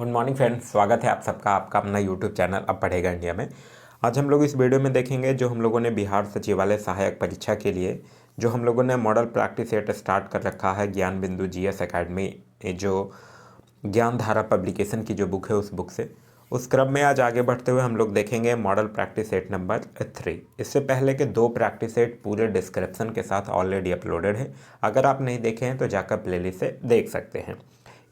Good morning friends, स्वागत है आप सबका आपका अपना यूट्यूब चैनल अब पढ़ेगा इंडिया में। आज हम लोग इस वीडियो में देखेंगे जो हम लोगों ने बिहार सचिवालय सहायक परीक्षा के लिए जो हम लोगों ने मॉडल प्रैक्टिस सेट स्टार्ट कर रखा है ज्ञान बिंदु जीएस एकेडमी, जो ज्ञान धारा पब्लिकेशन की जो बुक है उस बुक से, उस क्रम में आज आगे बढ़ते हुए हम लोग देखेंगे मॉडल प्रैक्टिस सेट नंबर 3। इससे पहले के 2 प्रैक्टिस सेट पूरे डिस्क्रिप्शन के साथ ऑलरेडी अपलोडेड है। अगर आप नहीं देखे हैं तो जाकर प्लेलिस्ट से देख सकते हैं।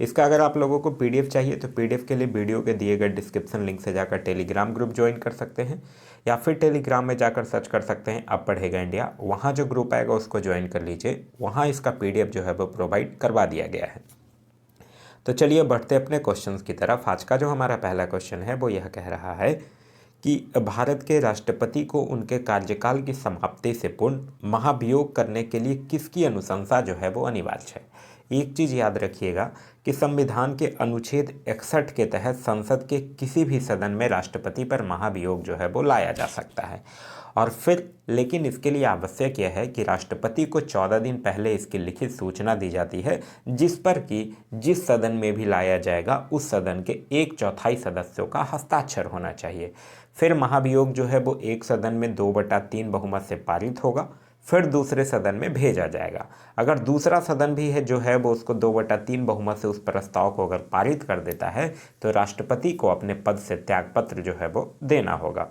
इसका अगर आप लोगों को पीडीएफ चाहिए तो पीडीएफ के लिए वीडियो के दिए गए डिस्क्रिप्शन लिंक से जाकर टेलीग्राम ग्रुप ज्वाइन कर सकते हैं, या फिर टेलीग्राम में जाकर सर्च कर सकते हैं अब पढ़ेगा इंडिया। वहाँ जो ग्रुप आएगा उसको ज्वाइन कर लीजिए, वहाँ इसका पीडीएफ जो है वो प्रोवाइड करवा दिया गया है। तो चलिए बढ़ते अपने क्वेश्चंस की तरफ। आज का जो हमारा पहला क्वेश्चन है वो यह कह रहा है कि भारत के राष्ट्रपति को उनके कार्यकाल की समाप्ति से पूर्ण महाभियोग करने के लिए किसकी अनुशंसा जो है वो अनिवार्य है। एक चीज़ याद रखिएगा कि संविधान के अनुच्छेद 61 के तहत संसद के किसी भी सदन में राष्ट्रपति पर महाभियोग जो है वो लाया जा सकता है, और फिर लेकिन इसके लिए आवश्यक यह है कि राष्ट्रपति को 14 दिन पहले इसकी लिखित सूचना दी जाती है, जिस पर कि जिस सदन में भी लाया जाएगा उस सदन के 1/4 सदस्यों का हस्ताक्षर होना चाहिए। फिर महाभियोग जो है वो एक सदन में 2/3 बहुमत से पारित होगा, फिर दूसरे सदन में भेजा जाएगा। अगर दूसरा सदन भी है जो है वो उसको 2/3 बहुमत से उस प्रस्ताव को अगर पारित कर देता है तो राष्ट्रपति को अपने पद से त्यागपत्र जो है वो देना होगा।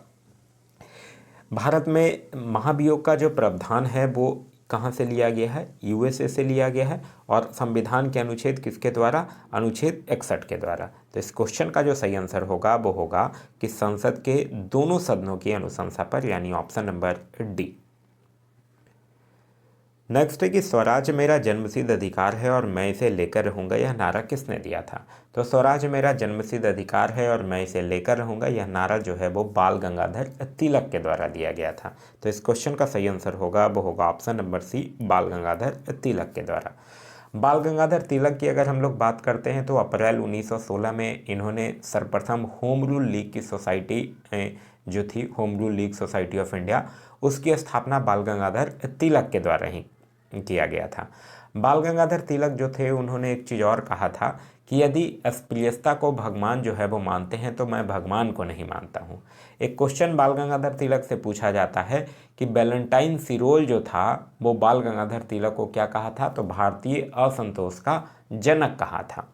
भारत में महाभियोग का जो प्रावधान है वो कहाँ से लिया गया है? यूएसए से लिया गया है, और संविधान के अनुच्छेद किसके द्वारा? अनुच्छेद 61 के द्वारा। तो इस क्वेश्चन का जो सही आंसर होगा वो होगा कि संसद के दोनों सदनों की अनुशंसा पर, यानी ऑप्शन नंबर डी। नेक्स्ट है कि स्वराज मेरा जन्मसिद्ध अधिकार है और मैं इसे लेकर रहूँगा, यह नारा किसने दिया था? तो स्वराज मेरा जन्मसिद्ध अधिकार है और मैं इसे लेकर रहूँगा, यह नारा जो है वो बाल गंगाधर तिलक के द्वारा दिया गया था। तो इस क्वेश्चन का सही आंसर होगा वो होगा ऑप्शन नंबर सी, बाल गंगाधर तिलक के द्वारा। बाल गंगाधर तिलक की अगर हम लोग बात करते हैं तो अप्रैल 1916 में इन्होंने सर्वप्रथम होम रूल लीग की सोसाइटी जो थी, home rule league society of India, उसकी स्थापना बाल गंगाधर तिलक के द्वारा ही किया गया था। बाल गंगाधर तिलक जो थे उन्होंने एक चीज़ और कहा था कि यदि अस्पृश्यता को भगवान जो है वो मानते हैं तो मैं भगवान को नहीं मानता हूँ। एक क्वेश्चन बाल गंगाधर तिलक से पूछा जाता है कि वैलेंटाइन सिरोल जो था वो बाल गंगाधर तिलक को क्या कहा था? तो भारतीय असंतोष का जनक कहा था।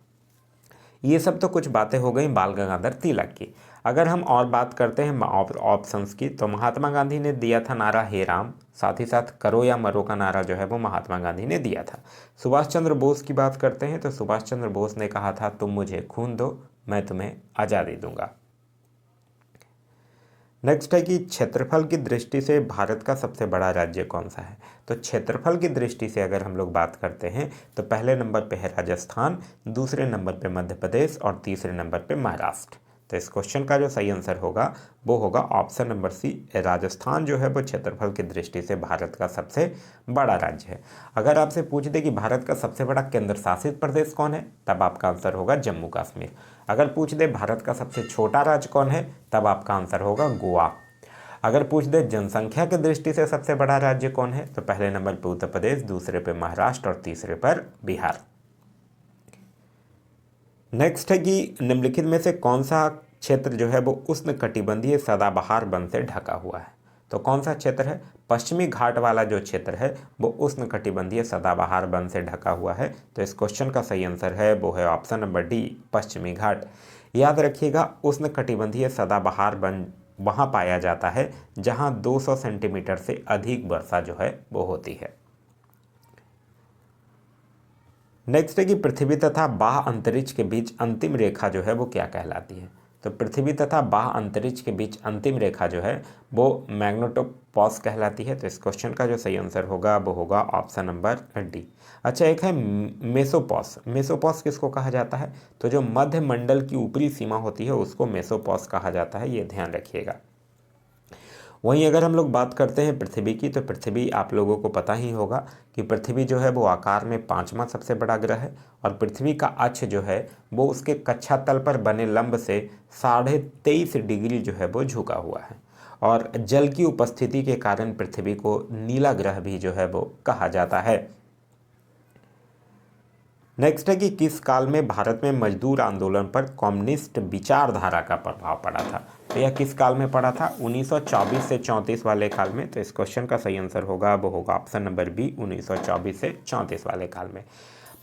ये सब तो कुछ बातें हो गई बाल गंगाधर तिलक की। अगर हम और बात करते हैं ऑप्शंस की, तो महात्मा गांधी ने दिया था नारा हे राम, साथ ही साथ करो या मरो का नारा जो है वो महात्मा गांधी ने दिया था। सुभाष चंद्र बोस की बात करते हैं तो सुभाष चंद्र बोस ने कहा था तुम मुझे खून दो मैं तुम्हें आज़ादी दूंगा। नेक्स्ट है कि क्षेत्रफल की दृष्टि से भारत का सबसे बड़ा राज्य कौन सा है? तो क्षेत्रफल की दृष्टि से अगर हम लोग बात करते हैं तो पहले नंबर पे है राजस्थान, दूसरे नंबर पे मध्य प्रदेश और तीसरे नंबर पे महाराष्ट्र। तो इस क्वेश्चन का जो सही आंसर होगा वो होगा ऑप्शन नंबर सी, राजस्थान जो है वो क्षेत्रफल की दृष्टि से भारत का सबसे बड़ा राज्य है। अगर आपसे पूछ दे कि भारत का सबसे बड़ा केंद्र शासित प्रदेश कौन है, तब आपका आंसर होगा जम्मू कश्मीर। अगर पूछ दे भारत का सबसे छोटा राज्य कौन है, तब आपका आंसर होगा गोवा। अगर पूछ दे जनसंख्या की दृष्टि से सबसे बड़ा राज्य कौन है, तो पहले नंबर पर उत्तर प्रदेश, दूसरे पे महाराष्ट्र और तीसरे पर बिहार। नेक्स्ट है कि निम्नलिखित में से कौन सा क्षेत्र जो है वो उष्णकटिबंधीय सदाबहार वन से ढका हुआ है? तो कौन सा क्षेत्र है? पश्चिमी घाट वाला जो क्षेत्र है वो उष्णकटिबंधीय सदाबहार वन से ढका हुआ है। तो इस क्वेश्चन का सही आंसर है वो है ऑप्शन नंबर डी, पश्चिमी घाट। याद रखिएगा उष्णकटिबंधीय सदाबहार वन वहाँ पाया जाता है जहाँ 200 सेंटीमीटर से अधिक वर्षा जो है वो होती है। नेक्स्ट है कि पृथ्वी तथा बाह्य अंतरिक्ष के बीच अंतिम रेखा जो है वो क्या कहलाती है? तो पृथ्वी तथा बाह्य अंतरिक्ष के बीच अंतिम रेखा जो है वो मैग्नेटोपॉज कहलाती है। तो इस क्वेश्चन का जो सही आंसर होगा वो होगा ऑप्शन नंबर डी। अच्छा, एक है मेसोपॉज। मेसोपॉज किसको कहा जाता है? तो जो मध्य मंडल की ऊपरी सीमा होती है उसको मेसोपॉज कहा जाता है, ये ध्यान रखिएगा। वहीं अगर हम लोग बात करते हैं पृथ्वी की, तो पृथ्वी आप लोगों को पता ही होगा कि पृथ्वी जो है वो आकार में 5वां सबसे बड़ा ग्रह है, और पृथ्वी का अक्ष जो है वो उसके कक्षा तल पर बने लंब से 23.5 डिग्री जो है वो झुका हुआ है, और जल की उपस्थिति के कारण पृथ्वी को नीला ग्रह भी जो है वो कहा जाता है। नेक्स्ट है कि किस काल में भारत में मजदूर आंदोलन पर कम्युनिस्ट विचारधारा का प्रभाव पड़ा था। तो यह किस काल में पड़ा था? 1924 से 34 वाले काल में। तो इस क्वेश्चन का सही आंसर होगा वो होगा ऑप्शन नंबर बी, 1924 से 34 वाले काल में।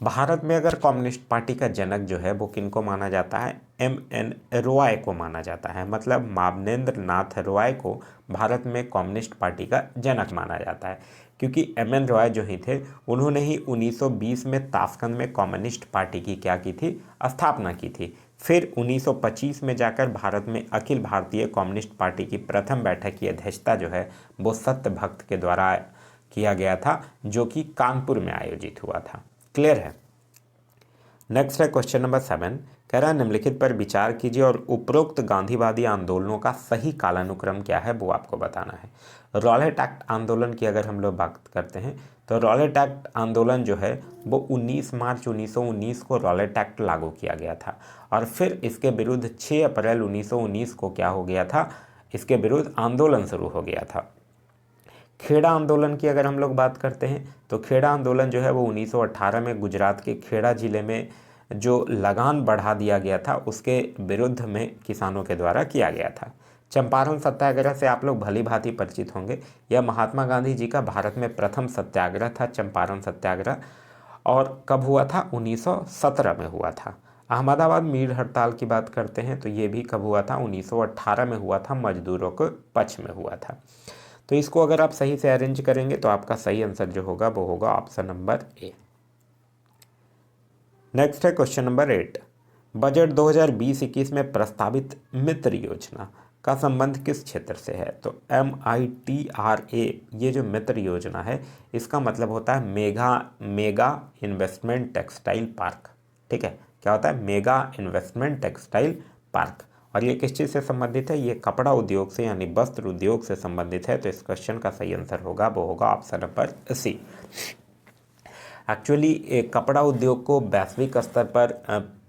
भारत में अगर कम्युनिस्ट पार्टी का जनक जो है वो किनको माना जाता है? M.N. रॉय को माना जाता है। मतलब मावनेंद्र नाथ रॉय को भारत में कम्युनिस्ट पार्टी का जनक माना जाता है, क्योंकि M.N. रॉय जो ही थे उन्होंने ही 1920 में ताशकंद में कम्युनिस्ट पार्टी की क्या की थी? स्थापना की थी। फिर 1925 में जाकर भारत में अखिल भारतीय कम्युनिस्ट पार्टी की प्रथम बैठक की अध्यक्षता जो है वो सत्यभक्त के द्वारा किया गया था, जो कि कानपुर में आयोजित हुआ था। क्लियर है? नेक्स्ट है क्वेश्चन नंबर 7, कह रहा है निम्नलिखित पर विचार कीजिए और उपरोक्त गांधीवादी आंदोलनों का सही कालानुक्रम क्या है वो आपको बताना है। रॉलेट एक्ट आंदोलन की अगर हम लोग बात करते हैं तो रॉलेट एक्ट आंदोलन जो है वो 19 मार्च 1919 को रॉलेट एक्ट लागू किया गया था, और फिर इसके विरुद्ध 6 अप्रैल 1919 को क्या हो गया था? इसके विरुद्ध आंदोलन शुरू हो गया था। खेड़ा आंदोलन की अगर हम लोग बात करते हैं तो खेड़ा आंदोलन जो है वो 1918 में गुजरात के खेड़ा जिले में जो लगान बढ़ा दिया गया था उसके विरुद्ध में किसानों के द्वारा किया गया था। चंपारण सत्याग्रह से आप लोग भली भांति परिचित होंगे। यह महात्मा गांधी जी का भारत में प्रथम सत्याग्रह था, चंपारण सत्याग्रह। और कब हुआ था? 1917 में हुआ था। अहमदाबाद मील हड़ताल की बात करते हैं तो ये भी कब हुआ था? 1918 में हुआ था, मजदूरों के पक्ष में हुआ था। तो इसको अगर आप सही से अरेंज करेंगे तो आपका सही आंसर जो होगा वो होगा ऑप्शन नंबर ए। नेक्स्ट है क्वेश्चन नंबर 8, बजट 2020-21 में प्रस्तावित मित्र योजना का संबंध किस क्षेत्र से है? तो MITRA ये जो मित्र योजना है इसका मतलब होता है मेगा इन्वेस्टमेंट टेक्सटाइल पार्क। ठीक है, क्या होता है? Mega investment textile park. और ये किस चीज़ से संबंधित है? ये कपड़ा उद्योग से यानी वस्त्र उद्योग से संबंधित है। तो इस क्वेश्चन का सही आंसर होगा वो होगा ऑप्शन नंबर सी। एक्चुअली कपड़ा उद्योग को वैश्विक स्तर पर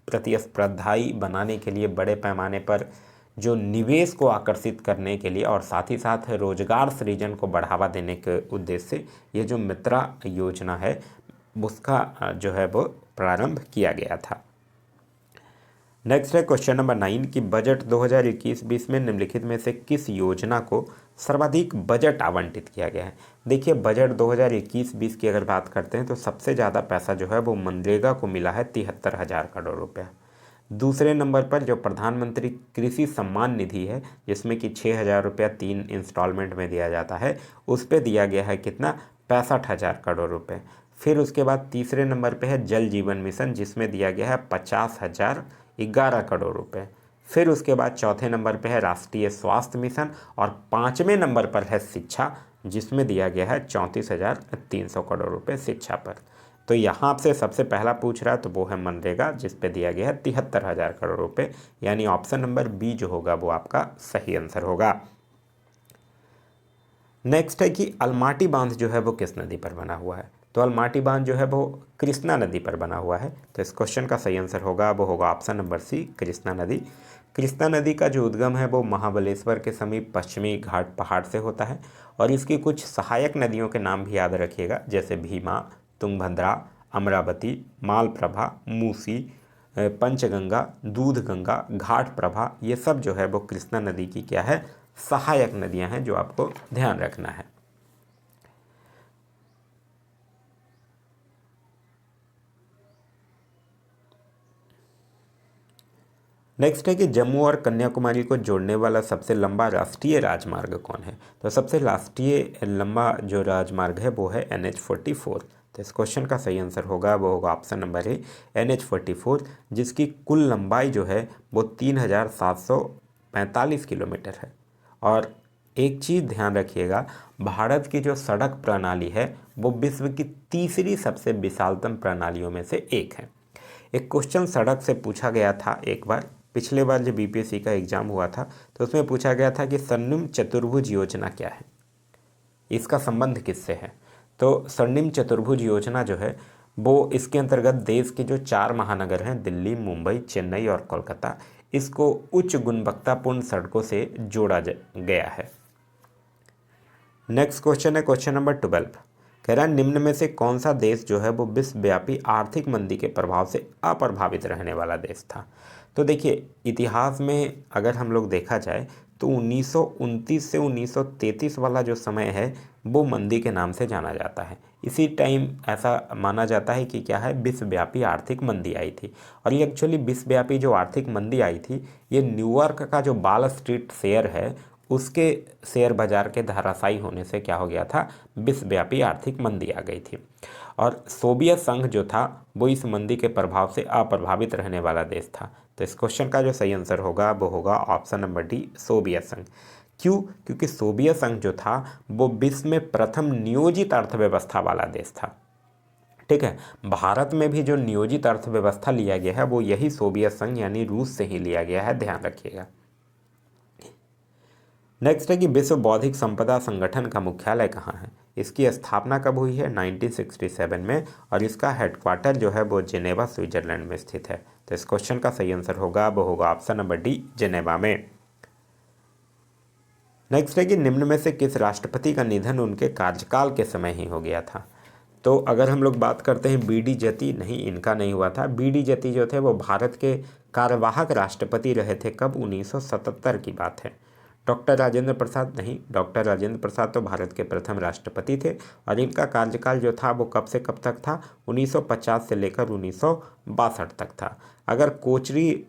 प्रतिस्पर्धाई बनाने के लिए, बड़े पैमाने पर जो निवेश को आकर्षित करने के लिए और साथ ही साथ रोजगार सृजन को बढ़ावा देने के उद्देश्य से ये जो मित्रा योजना है उसका जो है वो प्रारंभ किया गया था। नेक्स्ट है क्वेश्चन नंबर 9 कि बजट 2021-20 में निम्नलिखित में से किस योजना को सर्वाधिक बजट आवंटित किया गया है? देखिए, बजट 2021-20 की अगर बात करते हैं तो सबसे ज़्यादा पैसा जो है वो मनरेगा को मिला है 73,000 करोड़ रुपया। दूसरे नंबर पर जो प्रधानमंत्री कृषि सम्मान निधि है जिसमें कि 6,000 रुपया 3 इंस्टॉलमेंट में दिया जाता है, उस पर दिया गया है कितना? 65,000 करोड़ रुपये। फिर उसके बाद तीसरे नंबर पे है जल जीवन मिशन जिसमें दिया गया है 50,011 करोड़ रुपए। फिर उसके बाद चौथे नंबर पे है राष्ट्रीय स्वास्थ्य मिशन और पाँचवें नंबर पर है शिक्षा जिसमें दिया गया है 34,300 करोड़ रुपए शिक्षा पर। तो यहाँ आपसे सबसे पहला पूछ रहा है तो वो है मनरेगा जिस पे दिया गया है 73,000 करोड़ रुपए, यानी ऑप्शन नंबर बी जो होगा वो आपका सही आंसर होगा। नेक्स्ट है कि अलमाटी बांध जो है वो किस नदी पर बना हुआ है? तो अलमाटी बांध जो है वो कृष्णा नदी पर बना हुआ है। तो इस क्वेश्चन का सही आंसर होगा वो होगा ऑप्शन नंबर सी, कृष्णा नदी। कृष्णा नदी का जो उद्गम है वो महाबलेश्वर के समीप पश्चिमी घाट पहाड़ से होता है और इसकी कुछ सहायक नदियों के नाम भी याद रखिएगा, जैसे भीमा, तुंगभद्रा, अमरावती, मालप्रभा, मूसी, पंचगंगा, दूधगंगा, घाट प्रभा, ये सब जो है वो कृष्णा नदी की क्या है? सहायक नदियां हैं जो आपको ध्यान रखना है। नेक्स्ट है कि जम्मू और कन्याकुमारी को जोड़ने वाला सबसे लंबा राष्ट्रीय राजमार्ग कौन है? तो सबसे राष्ट्रीय लंबा जो राजमार्ग है वो है NH44। तो इस क्वेश्चन का सही आंसर होगा वो होगा ऑप्शन नंबर ए, NH44, जिसकी कुल लंबाई जो है वो 3,745 किलोमीटर है। और एक चीज़ ध्यान रखिएगा, भारत की जो सड़क प्रणाली है वो विश्व की तीसरी सबसे विशालतम प्रणालियों में से एक है। एक क्वेश्चन सड़क से पूछा गया था एक बार, पिछले बार जब BPSC का एग्जाम हुआ था तो उसमें पूछा गया था कि स्वर्णिम चतुर्भुज योजना क्या है, इसका संबंध किससे है? तो स्वर्णिम चतुर्भुज योजना जो है वो इसके अंतर्गत देश के जो 4 महानगर हैं, दिल्ली, मुंबई, चेन्नई और कोलकाता, इसको उच्च गुणवत्तापूर्ण सड़कों से जोड़ा गया है। नेक्स्ट क्वेश्चन है क्वेश्चन नंबर 12, कह रहा है निम्न में से कौन सा देश जो है वो विश्वव्यापी आर्थिक मंदी के प्रभाव से अप्रभावित रहने वाला देश था। तो देखिए इतिहास में अगर हम लोग देखा जाए तो 1929 से 1933 वाला जो समय है वो मंदी के नाम से जाना जाता है। इसी टाइम ऐसा माना जाता है कि क्या है, विश्वव्यापी आर्थिक मंदी आई थी। और ये एक्चुअली विश्वव्यापी जो आर्थिक मंदी आई थी ये न्यूयॉर्क का जो वॉल स्ट्रीट शेयर है उसके शेयर बाजार के धराशायी होने से क्या हो गया था, विश्वव्यापी आर्थिक मंदी आ गई थी। और सोवियत संघ जो था वो इस मंदी के प्रभाव से अप्रभावित रहने वाला देश था। तो इस क्वेश्चन का जो सही आंसर होगा वो होगा ऑप्शन नंबर डी, सोवियत संघ। क्यों? क्योंकि सोवियत संघ जो था वो विश्व में प्रथम नियोजित अर्थव्यवस्था वाला देश था। ठीक है, भारत में भी जो नियोजित अर्थव्यवस्था लिया गया है वो यही सोवियत संघ यानी रूस से ही लिया गया है, ध्यान रखिएगा। नेक्स्ट है कि विश्व बौद्धिक संपदा संगठन का मुख्यालय कहाँ है। इसकी स्थापना कब हुई है, 1967 में, और इसका हेडक्वार्टर जो है वो जेनेवा स्विट्जरलैंड में स्थित है। तो इस क्वेश्चन का सही आंसर होगा वो होगा ऑप्शन नंबर डी, जेनेवा में। नेक्स्ट है कि निम्न में से किस राष्ट्रपति का निधन उनके कार्यकाल के समय ही हो गया था। तो अगर हम लोग बात करते हैं बीडी जती, नहीं इनका नहीं हुआ था। बीडी जती जो थे वो भारत के कार्यवाहक राष्ट्रपति रहे थे, कब, 1977 की बात है। डॉक्टर राजेंद्र प्रसाद, नहीं, डॉक्टर राजेंद्र प्रसाद तो भारत के प्रथम राष्ट्रपति थे और इनका कार्यकाल जो था वो कब से कब तक था, 1950 से लेकर 1962 तक था। अगर कोचरी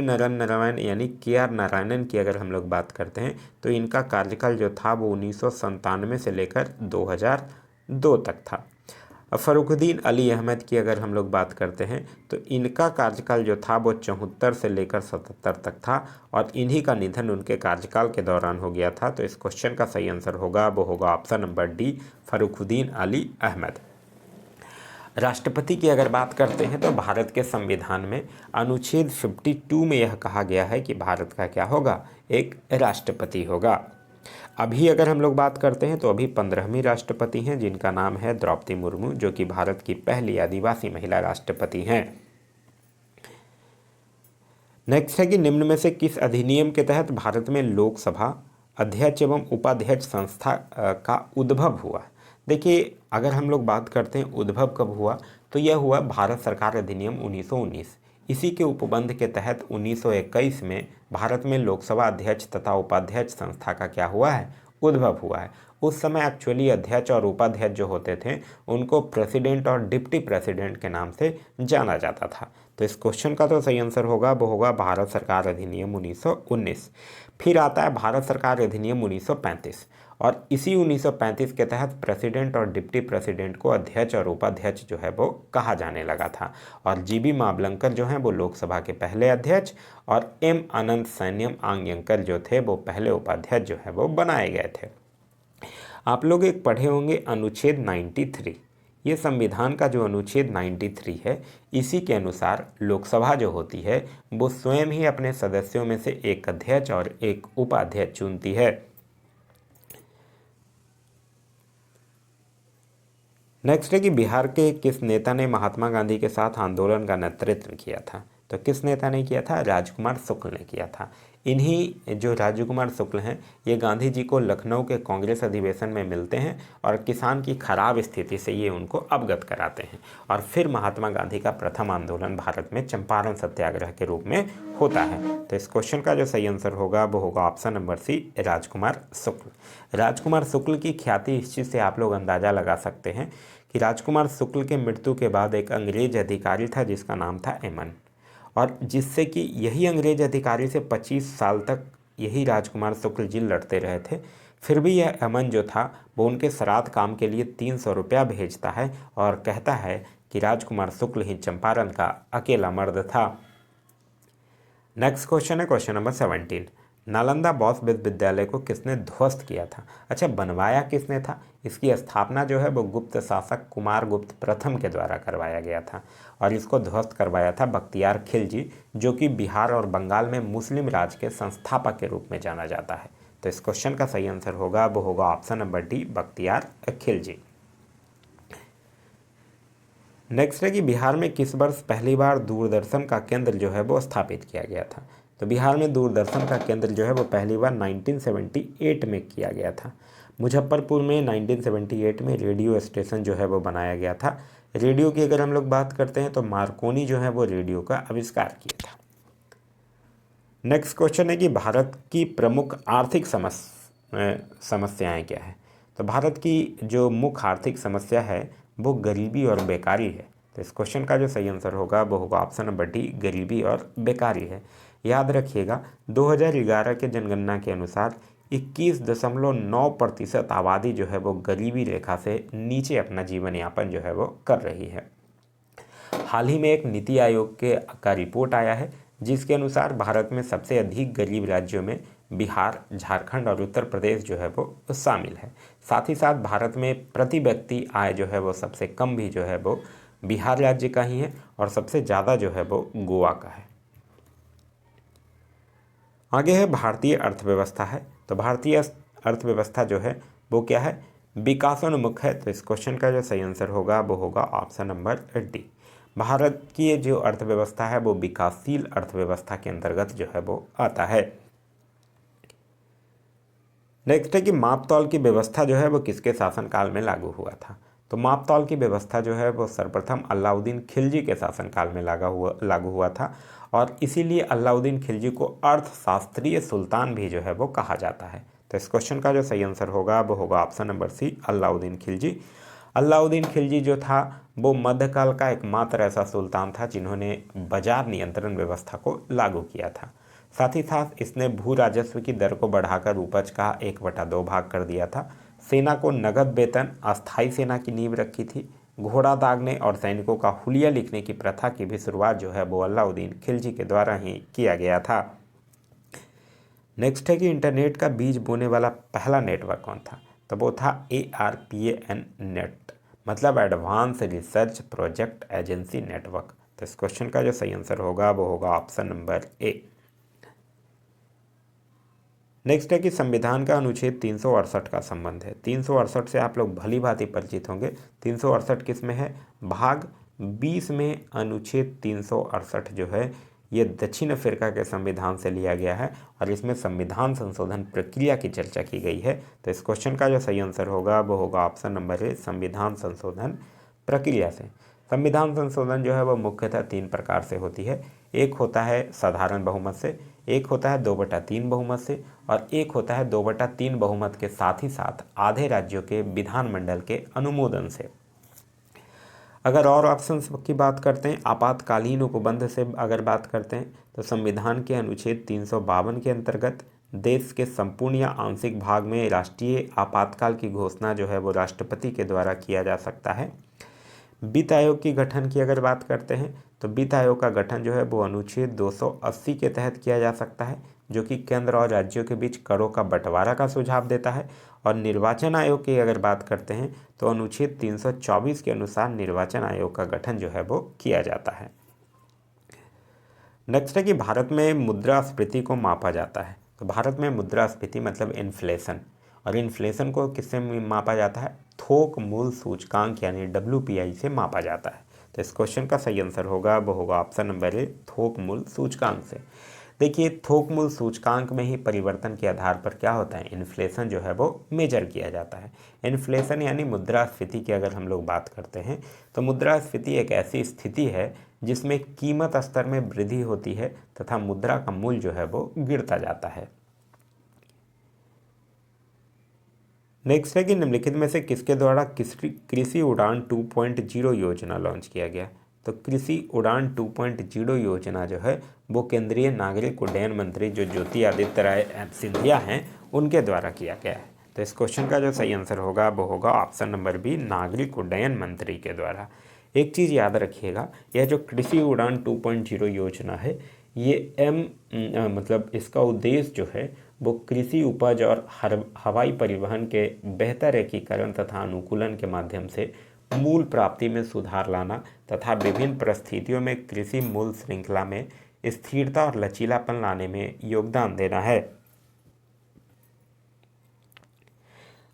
नरन नारायण यानी KR नारायणन की अगर हम लोग बात करते हैं तो इनका कार्यकाल जो था वो 1997 से लेकर 2002 तक था। फ़रुखुद्दीन अली अहमद की अगर हम लोग बात करते हैं तो इनका कार्यकाल जो था वो 74 से लेकर 77 तक था और इन्हीं का निधन उनके कार्यकाल के दौरान हो गया था। तो इस क्वेश्चन का सही आंसर होगा वो होगा option number D, Fakhruddin Ali Ahmed. राष्ट्रपति की अगर बात करते हैं तो भारत के संविधान में अनुच्छेद 52 में यह कहा गया है कि भारत का क्या होगा, एक राष्ट्रपति होगा। अभी अगर हम लोग बात करते हैं तो अभी 15वीं राष्ट्रपति हैं जिनका नाम है द्रौपदी मुर्मू, जो कि भारत की पहली आदिवासी महिला राष्ट्रपति हैं। नेक्स्ट है कि निम्न में से किस अधिनियम के तहत भारत में लोकसभा अध्यक्ष एवं उपाध्यक्ष संस्था का उद्भव हुआ। देखिए अगर हम लोग बात करते हैं उद्भव कब हुआ तो यह हुआ भारत सरकार अधिनियम 1919। इसी के उपबंध के तहत 1921 में भारत में लोकसभा अध्यक्ष तथा उपाध्यक्ष संस्था का क्या हुआ है, उद्भव हुआ है। उस समय एक्चुअली अध्यक्ष और उपाध्यक्ष जो होते थे उनको प्रेसिडेंट और डिप्टी प्रेसिडेंट के नाम से जाना जाता था। तो इस क्वेश्चन का तो सही आंसर होगा वो होगा भारत सरकार अधिनियम 1919। फिर आता है भारत सरकार अधिनियम 1935 और इसी 1935 के तहत प्रेसिडेंट और डिप्टी प्रेसिडेंट को अध्यक्ष और उपाध्यक्ष जो है वो कहा जाने लगा था। और GB मावलंकर जो हैं वो लोकसभा के पहले अध्यक्ष और M अनंत सैन्यम आंगयंकर जो थे वो पहले उपाध्यक्ष जो है वो बनाए गए थे। आप लोग एक पढ़े होंगे अनुच्छेद 93। ये संविधान का जो अनुच्छेद 93 है इसी के अनुसार लोकसभा जो होती है वो स्वयं ही अपने सदस्यों में से एक अध्यक्ष और एक उपाध्यक्ष चुनती है। नेक्स्ट है कि बिहार के किस नेता ने महात्मा गांधी के साथ आंदोलन का नेतृत्व किया था। तो किस नेता ने किया था, राजकुमार शुक्ल ने किया था। इन्हीं जो राजकुमार शुक्ल हैं ये गांधी जी को लखनऊ के कांग्रेस अधिवेशन में मिलते हैं और किसान की खराब स्थिति से ये उनको अवगत कराते हैं और फिर महात्मा गांधी का प्रथम आंदोलन भारत में चंपारण सत्याग्रह के रूप में होता है। तो इस क्वेश्चन का जो सही आंसर होगा वो होगा ऑप्शन नंबर सी, राजकुमार शुक्ल। राजकुमार शुक्ल की ख्याति इस चीज़ से आप लोग अंदाज़ा लगा सकते हैं कि राजकुमार शुक्ल के मृत्यु के बाद एक अंग्रेज अधिकारी था जिसका नाम था एमन, और जिससे कि यही अंग्रेज अधिकारी से 25 साल तक यही राजकुमार शुक्ल जी लड़ते रहे थे। फिर भी यह एमन जो था वो उनके श्राद्ध काम के लिए 300 रुपया भेजता है और कहता है कि राजकुमार शुक्ल ही चंपारण का अकेला मर्द था। नेक्स्ट क्वेश्चन है क्वेश्चन नंबर 17। नालंदा बौद्ध विश्वविद्यालय को किसने ध्वस्त किया था। अच्छा, बनवाया किसने था। इसकी स्थापना जो है वो गुप्त शासक कुमारगुप्त प्रथम के द्वारा करवाया गया था और इसको ध्वस्त करवाया था बख्तियार खिलजी, जो कि बिहार और बंगाल में मुस्लिम राज के संस्थापक के रूप में जाना जाता है। तो इस क्वेश्चन का सही आंसर होगा वो होगा option number D, Bakhtiyar Khilji. Next है कि बिहार में किस वर्ष पहली बार दूरदर्शन का केंद्र जो है वो स्थापित किया गया था। तो बिहार में दूरदर्शन का केंद्र जो है वो पहली बार 1978 में किया गया था। मुजफ्फरपुर में 1978 में रेडियो स्टेशन जो है वो बनाया गया था। रेडियो की अगर हम लोग बात करते हैं तो मार्कोनी जो है वो रेडियो का आविष्कार किया था। नेक्स्ट क्वेश्चन है कि भारत की प्रमुख आर्थिक समस्याएं क्या है। तो भारत की जो मुख्य आर्थिक समस्या है वो गरीबी और बेकारी है। तो इस क्वेश्चन का जो सही आंसर होगा वो होगा ऑप्शन नंबर डी, गरीबी और बेकारी है। याद रखिएगा 2011 के जनगणना के अनुसार 21.9% आबादी जो है वो गरीबी रेखा से नीचे अपना जीवन यापन जो है वो कर रही है। हाल ही में एक नीति आयोग का रिपोर्ट आया है जिसके अनुसार भारत में सबसे अधिक गरीब राज्यों में बिहार, झारखंड और उत्तर प्रदेश जो है वो शामिल है। साथ ही साथ भारत में प्रति व्यक्ति आय जो है वो सबसे कम भी जो है वो बिहार राज्य का ही है और सबसे ज़्यादा जो है वो गोवा का है। आगे है भारतीय अर्थव्यवस्था है। तो भारतीय अर्थव्यवस्था जो है वो क्या है, विकासोन्मुख है। तो इस क्वेश्चन का जो सही आंसर होगा वो होगा ऑप्शन नंबर डी। भारत की जो अर्थव्यवस्था है वो विकासशील अर्थव्यवस्था के अंतर्गत जो है वो आता है। नेक्स्ट है कि मापतौल की व्यवस्था जो है वो किसके शासनकाल में लागू हुआ था। तो मापतौल की व्यवस्था जो है वो सर्वप्रथम अलाउद्दीन खिलजी के शासनकाल में लागू हुआ था और इसीलिए अलाउद्दीन खिलजी को अर्थशास्त्रीय सुल्तान भी जो है वो कहा जाता है। तो इस क्वेश्चन का जो सही आंसर होगा वो होगा option number C, Alauddin Khilji. Alauddin Khilji जो था वो मध्यकाल का एकमात्र ऐसा सुल्तान था जिन्होंने बाजार नियंत्रण व्यवस्था को लागू किया था। साथ ही साथ इसने भू राजस्व की दर को बढ़ाकर उपज का 1/2 भाग कर दिया था। सेना को नगद वेतन, अस्थायी सेना की नींव रखी थी। घोड़ा दागने और सैनिकों का हुलिया लिखने की प्रथा की भी शुरुआत जो है वो अलाउद्दीन खिलजी के द्वारा ही किया गया था। नेक्स्ट है कि इंटरनेट का बीज बोने वाला पहला नेटवर्क कौन था। तो वो था ARPAN नेट, मतलब advance research project agency network. तो इस क्वेश्चन का जो सही आंसर होगा वो होगा ऑप्शन नंबर ए। नेक्स्ट है कि संविधान का अनुच्छेद 368 का संबंध है। 368 से आप लोग भली भांति परिचित होंगे। 368 किस में है, भाग 20 में अनुच्छेद 368 जो है ये दक्षिण अफ्रीका के संविधान से लिया गया है और इसमें संविधान संशोधन प्रक्रिया की चर्चा की गई है। तो इस क्वेश्चन का जो सही आंसर होगा वो होगा ऑप्शन नंबर ए, संविधान संशोधन प्रक्रिया से। संविधान संशोधन जो है वो मुख्यतः 3 प्रकार से होती है। एक होता है साधारण बहुमत से, एक होता है 2/3 बहुमत से और एक होता है 2/3 बहुमत के साथ ही साथ आधे राज्यों के विधानमंडल के अनुमोदन से। अगर और ऑप्शंस की बात करते हैं, आपातकालीन उपबंध से अगर बात करते हैं तो संविधान के अनुच्छेद 352 के अंतर्गत देश के संपूर्ण या आंशिक भाग में राष्ट्रीय आपातकाल की घोषणा जो है वो राष्ट्रपति के द्वारा किया जा सकता है। वित्त आयोग की गठन की अगर बात करते हैं तो वित्त आयोग का गठन जो है वो अनुच्छेद 280 के तहत किया जा सकता है, जो कि केंद्र और राज्यों के बीच करों का बंटवारा का सुझाव देता है। और निर्वाचन आयोग की अगर बात करते हैं तो अनुच्छेद 324 के अनुसार निर्वाचन आयोग का गठन जो है वो किया जाता है। नेक्स्ट है कि भारत में मुद्रास्फीति को मापा जाता है। तो भारत में मुद्रास्फीति मतलब इन्फ्लेशन, और इन्फ्लेशन को किससे मापा जाता है, थोक मूल्य सूचकांक यानी WPI से मापा जाता है। तो इस क्वेश्चन का सही आंसर होगा वो होगा ऑप्शन नंबर ए, थोक मूल्य सूचकांक से। देखिए थोक मूल्य सूचकांक में ही परिवर्तन के आधार पर क्या होता है, इन्फ्लेशन जो है वो मेजर किया जाता है। इन्फ्लेशन यानी मुद्रास्फीति की अगर हम लोग बात करते हैं तो मुद्रास्फीति एक ऐसी स्थिति है जिसमें कीमत स्तर में वृद्धि होती है तथा मुद्रा का मूल्य जो है वो गिरता जाता है। नेक्स्ट है कि निम्नलिखित में से किसके द्वारा कृषि उड़ान 2.0 योजना लॉन्च किया गया। तो कृषि उड़ान 2.0 योजना जो है वो केंद्रीय नागरिक उड्डयन मंत्री जो ज्योति आदित्य राय सिंधिया हैं उनके द्वारा किया गया है। तो इस क्वेश्चन का जो सही आंसर होगा वो होगा ऑप्शन नंबर बी, नागरिक उड्डयन मंत्री के द्वारा। एक चीज़ याद रखिएगा, यह जो कृषि उड़ान 2.0 योजना है ये मतलब इसका उद्देश्य जो है वो कृषि उपज और हवाई परिवहन के बेहतर एकीकरण तथा अनुकूलन के माध्यम से मूल प्राप्ति में सुधार लाना तथा विभिन्न परिस्थितियों में कृषि मूल्य श्रृंखला में स्थिरता और लचीलापन लाने में योगदान देना है।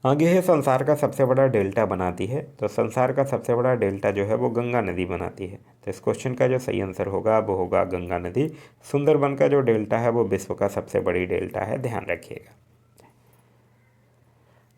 आगे है संसार का सबसे बड़ा डेल्टा बनाती है। तो संसार का सबसे बड़ा डेल्टा जो है वो गंगा नदी बनाती है। तो इस क्वेश्चन का जो सही आंसर होगा वो होगा गंगा नदी। सुंदरबन का जो डेल्टा है वो विश्व का सबसे बड़ी डेल्टा है, ध्यान रखिएगा।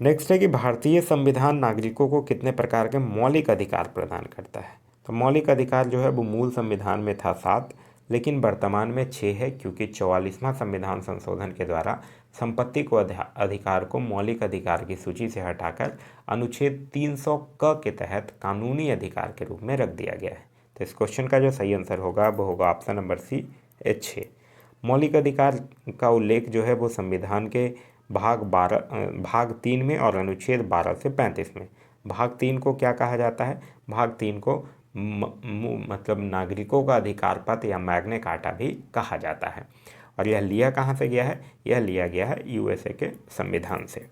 नेक्स्ट है कि भारतीय संविधान नागरिकों को कितने प्रकार के मौलिक अधिकार प्रदान करता है। तो मौलिक अधिकार जो है वो मूल संविधान में था 7, लेकिन वर्तमान में 6 है, क्योंकि 44वां संविधान संशोधन के द्वारा संपत्ति को अधिकार को मौलिक अधिकार की सूची से हटाकर अनुच्छेद 300 क के तहत कानूनी अधिकार के रूप में रख दिया गया है। तो इस क्वेश्चन का जो सही आंसर होगा वो होगा ऑप्शन नंबर सी, 6। मौलिक अधिकार का उल्लेख जो है वो संविधान के भाग 3 में और अनुच्छेद 12 से 35 में। भाग 3 को क्या कहा जाता है? भाग 3 को मतलब नागरिकों का अधिकार पत्र या मैग्ना कार्टा भी कहा जाता है। और यह लिया कहाँ से गया है? यह लिया गया है यूएसए के संविधान से।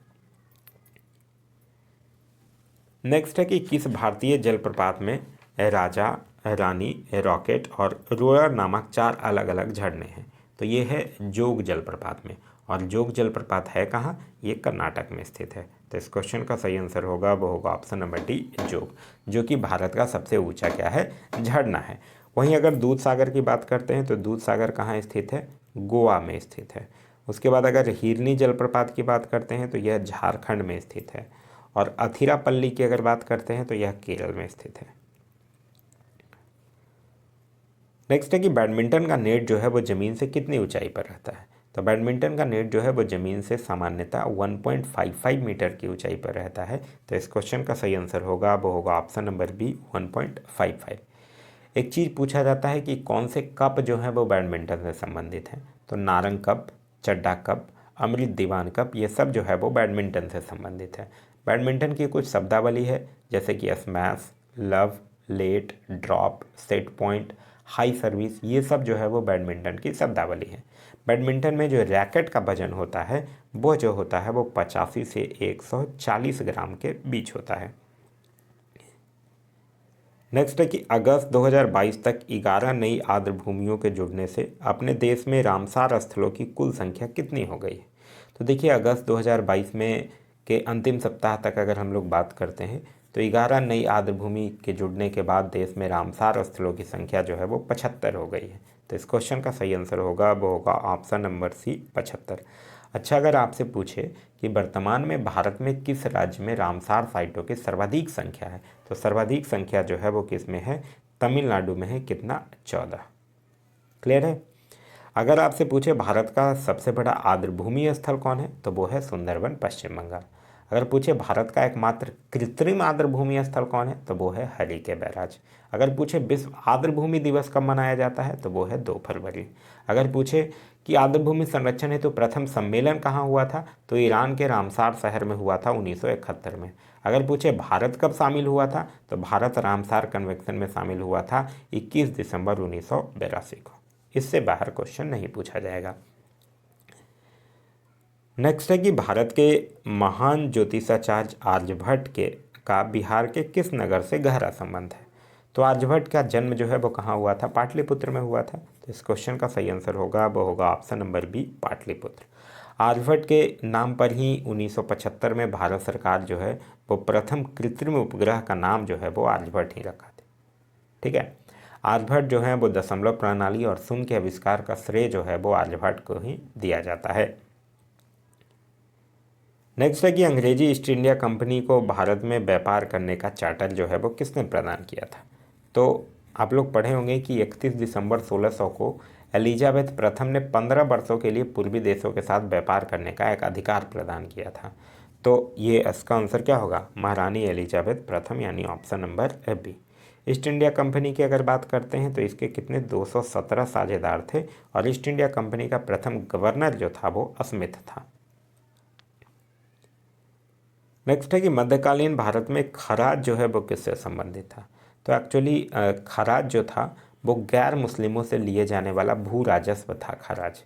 नेक्स्ट है कि किस भारतीय जलप्रपात में राजा, रानी, रॉकेट और रोयर नामक 4 अलग अलग झरने हैं? तो ये है जोग जलप्रपात में, और जोग जलप्रपात है कहाँ? ये कर्नाटक में स्थित है। तो इस क्वेश्चन का सही आंसर होगा वो होगा ऑप्शन नंबर डी, जोग, जो कि भारत का सबसे ऊंचा क्या है? झरना है। वहीं अगर दूध सागर की बात करते हैं तो दूध सागर कहाँ स्थित है? गोवा में स्थित है। उसके बाद अगर हिरनी जलप्रपात की बात करते हैं तो यह झारखंड में स्थित है। और अथिरापल्ली की अगर बात करते हैं तो यह केरल में स्थित है। नेक्स्ट है कि बैडमिंटन का नेट जो है वो ज़मीन से कितनी ऊंचाई पर रहता है? तो बैडमिंटन का नेट जो है वो ज़मीन से सामान्यतः 1.55 मीटर की ऊंचाई पर रहता है। तो इस क्वेश्चन का सही आंसर होगा वो होगा ऑप्शन नंबर बी, 1.55। एक चीज़ पूछा जाता है कि कौन से कप जो है वो बैडमिंटन से संबंधित हैं? तो नारंग कप, चड्डा कप, अमृत दीवान कप, ये सब जो है वो बैडमिंटन से संबंधित है। बैडमिंटन की कुछ शब्दावली है, जैसे कि smash, love, let, drop, set point, high service, ये सब जो है वो बैडमिंटन की शब्दावली है। बैडमिंटन में जो रैकेट का वजन होता है वो जो होता है वो 85 से 140 ग्राम के बीच होता है। नेक्स्ट है कि अगस्त 2022 तक 11 नई आर्द्र भूमियों के जुड़ने से अपने देश में रामसार स्थलों की कुल संख्या कितनी हो गई है? तो देखिए, अगस्त 2022 में के अंतिम सप्ताह तक अगर हम लोग बात करते हैं तो 11 नई आर्द्र भूमि के जुड़ने के बाद देश में रामसार स्थलों की संख्या जो है वो 75 हो गई है। तो इस क्वेश्चन का सही आंसर होगा वो होगा ऑप्शन नंबर सी, 75। अच्छा, अगर आपसे पूछे कि वर्तमान में भारत में किस राज्य में रामसार साइटों की सर्वाधिक संख्या है, तो सर्वाधिक संख्या जो है वो किस में है? तमिलनाडु में है। कितना? 14। क्लियर है? अगर आपसे पूछे भारत का सबसे बड़ा आर्द्र भूमि स्थल कौन है, तो वो है सुंदरवन, पश्चिम बंगाल। अगर पूछे भारत का एकमात्र कृत्रिम आर्द्र भूमि स्थल कौन है, तो वो है हरीके बैराज। अगर पूछे विश्व आर्द्र भूमि दिवस कब मनाया जाता है, तो वो है 2 फरवरी। अगर पूछे कि आर्द्र भूमि संरक्षण हेतु प्रथम सम्मेलन कहाँ हुआ था, तो ईरान के रामसार शहर में हुआ था 1971 में। अगर पूछे भारत कब शामिल हुआ था, तो भारत रामसार कन्वेंशन में शामिल हुआ था 21 दिसंबर 1982 को। इससे बाहर क्वेश्चन नहीं पूछा जाएगा। नेक्स्ट है कि भारत के महान ज्योतिषाचार्य आर्यभट्ट के का बिहार के किस नगर से गहरा संबंध है? तो आर्यभट्ट का जन्म जो है वो कहाँ हुआ था? पाटलिपुत्र में हुआ था। तो इस क्वेश्चन का सही आंसर होगा वो होगा option number B, Pataliputra. Aryabhata के नाम पर ही 1975 में भारत सरकार जो है वो प्रथम कृत्रिम उपग्रह का नाम जो है वो आर्यभट्ट ही रखा था। ठीक है, आर्यभट्ट जो है वो दशमलव प्रणाली और शून्य के आविष्कार का श्रेय जो है वो आर्यभट्ट को ही दिया जाता है। नेक्स्ट है कि अंग्रेजी ईस्ट इंडिया कंपनी को भारत में व्यापार करने का चार्टर जो है वो किसने प्रदान किया था? तो आप लोग पढ़े होंगे कि 31 दिसंबर 1600 को एलिजाबेथ प्रथम ने 15 वर्षों के लिए पूर्वी देशों के साथ व्यापार करने का एक अधिकार प्रदान किया था। तो ये इसका आंसर क्या होगा? महारानी एलिजाबेथ प्रथम, यानी option number B. East India company की अगर बात करते हैं तो इसके कितने 217 साझेदार थे, और ईस्ट इंडिया कंपनी का प्रथम गवर्नर जो था वो स्मिथ था। नेक्स्ट है कि मध्यकालीन भारत में खराज जो है वो किससे संबंधित था? तो एक्चुअली खराज जो था वो गैर मुस्लिमों से लिए जाने वाला भू राजस्व था खराज।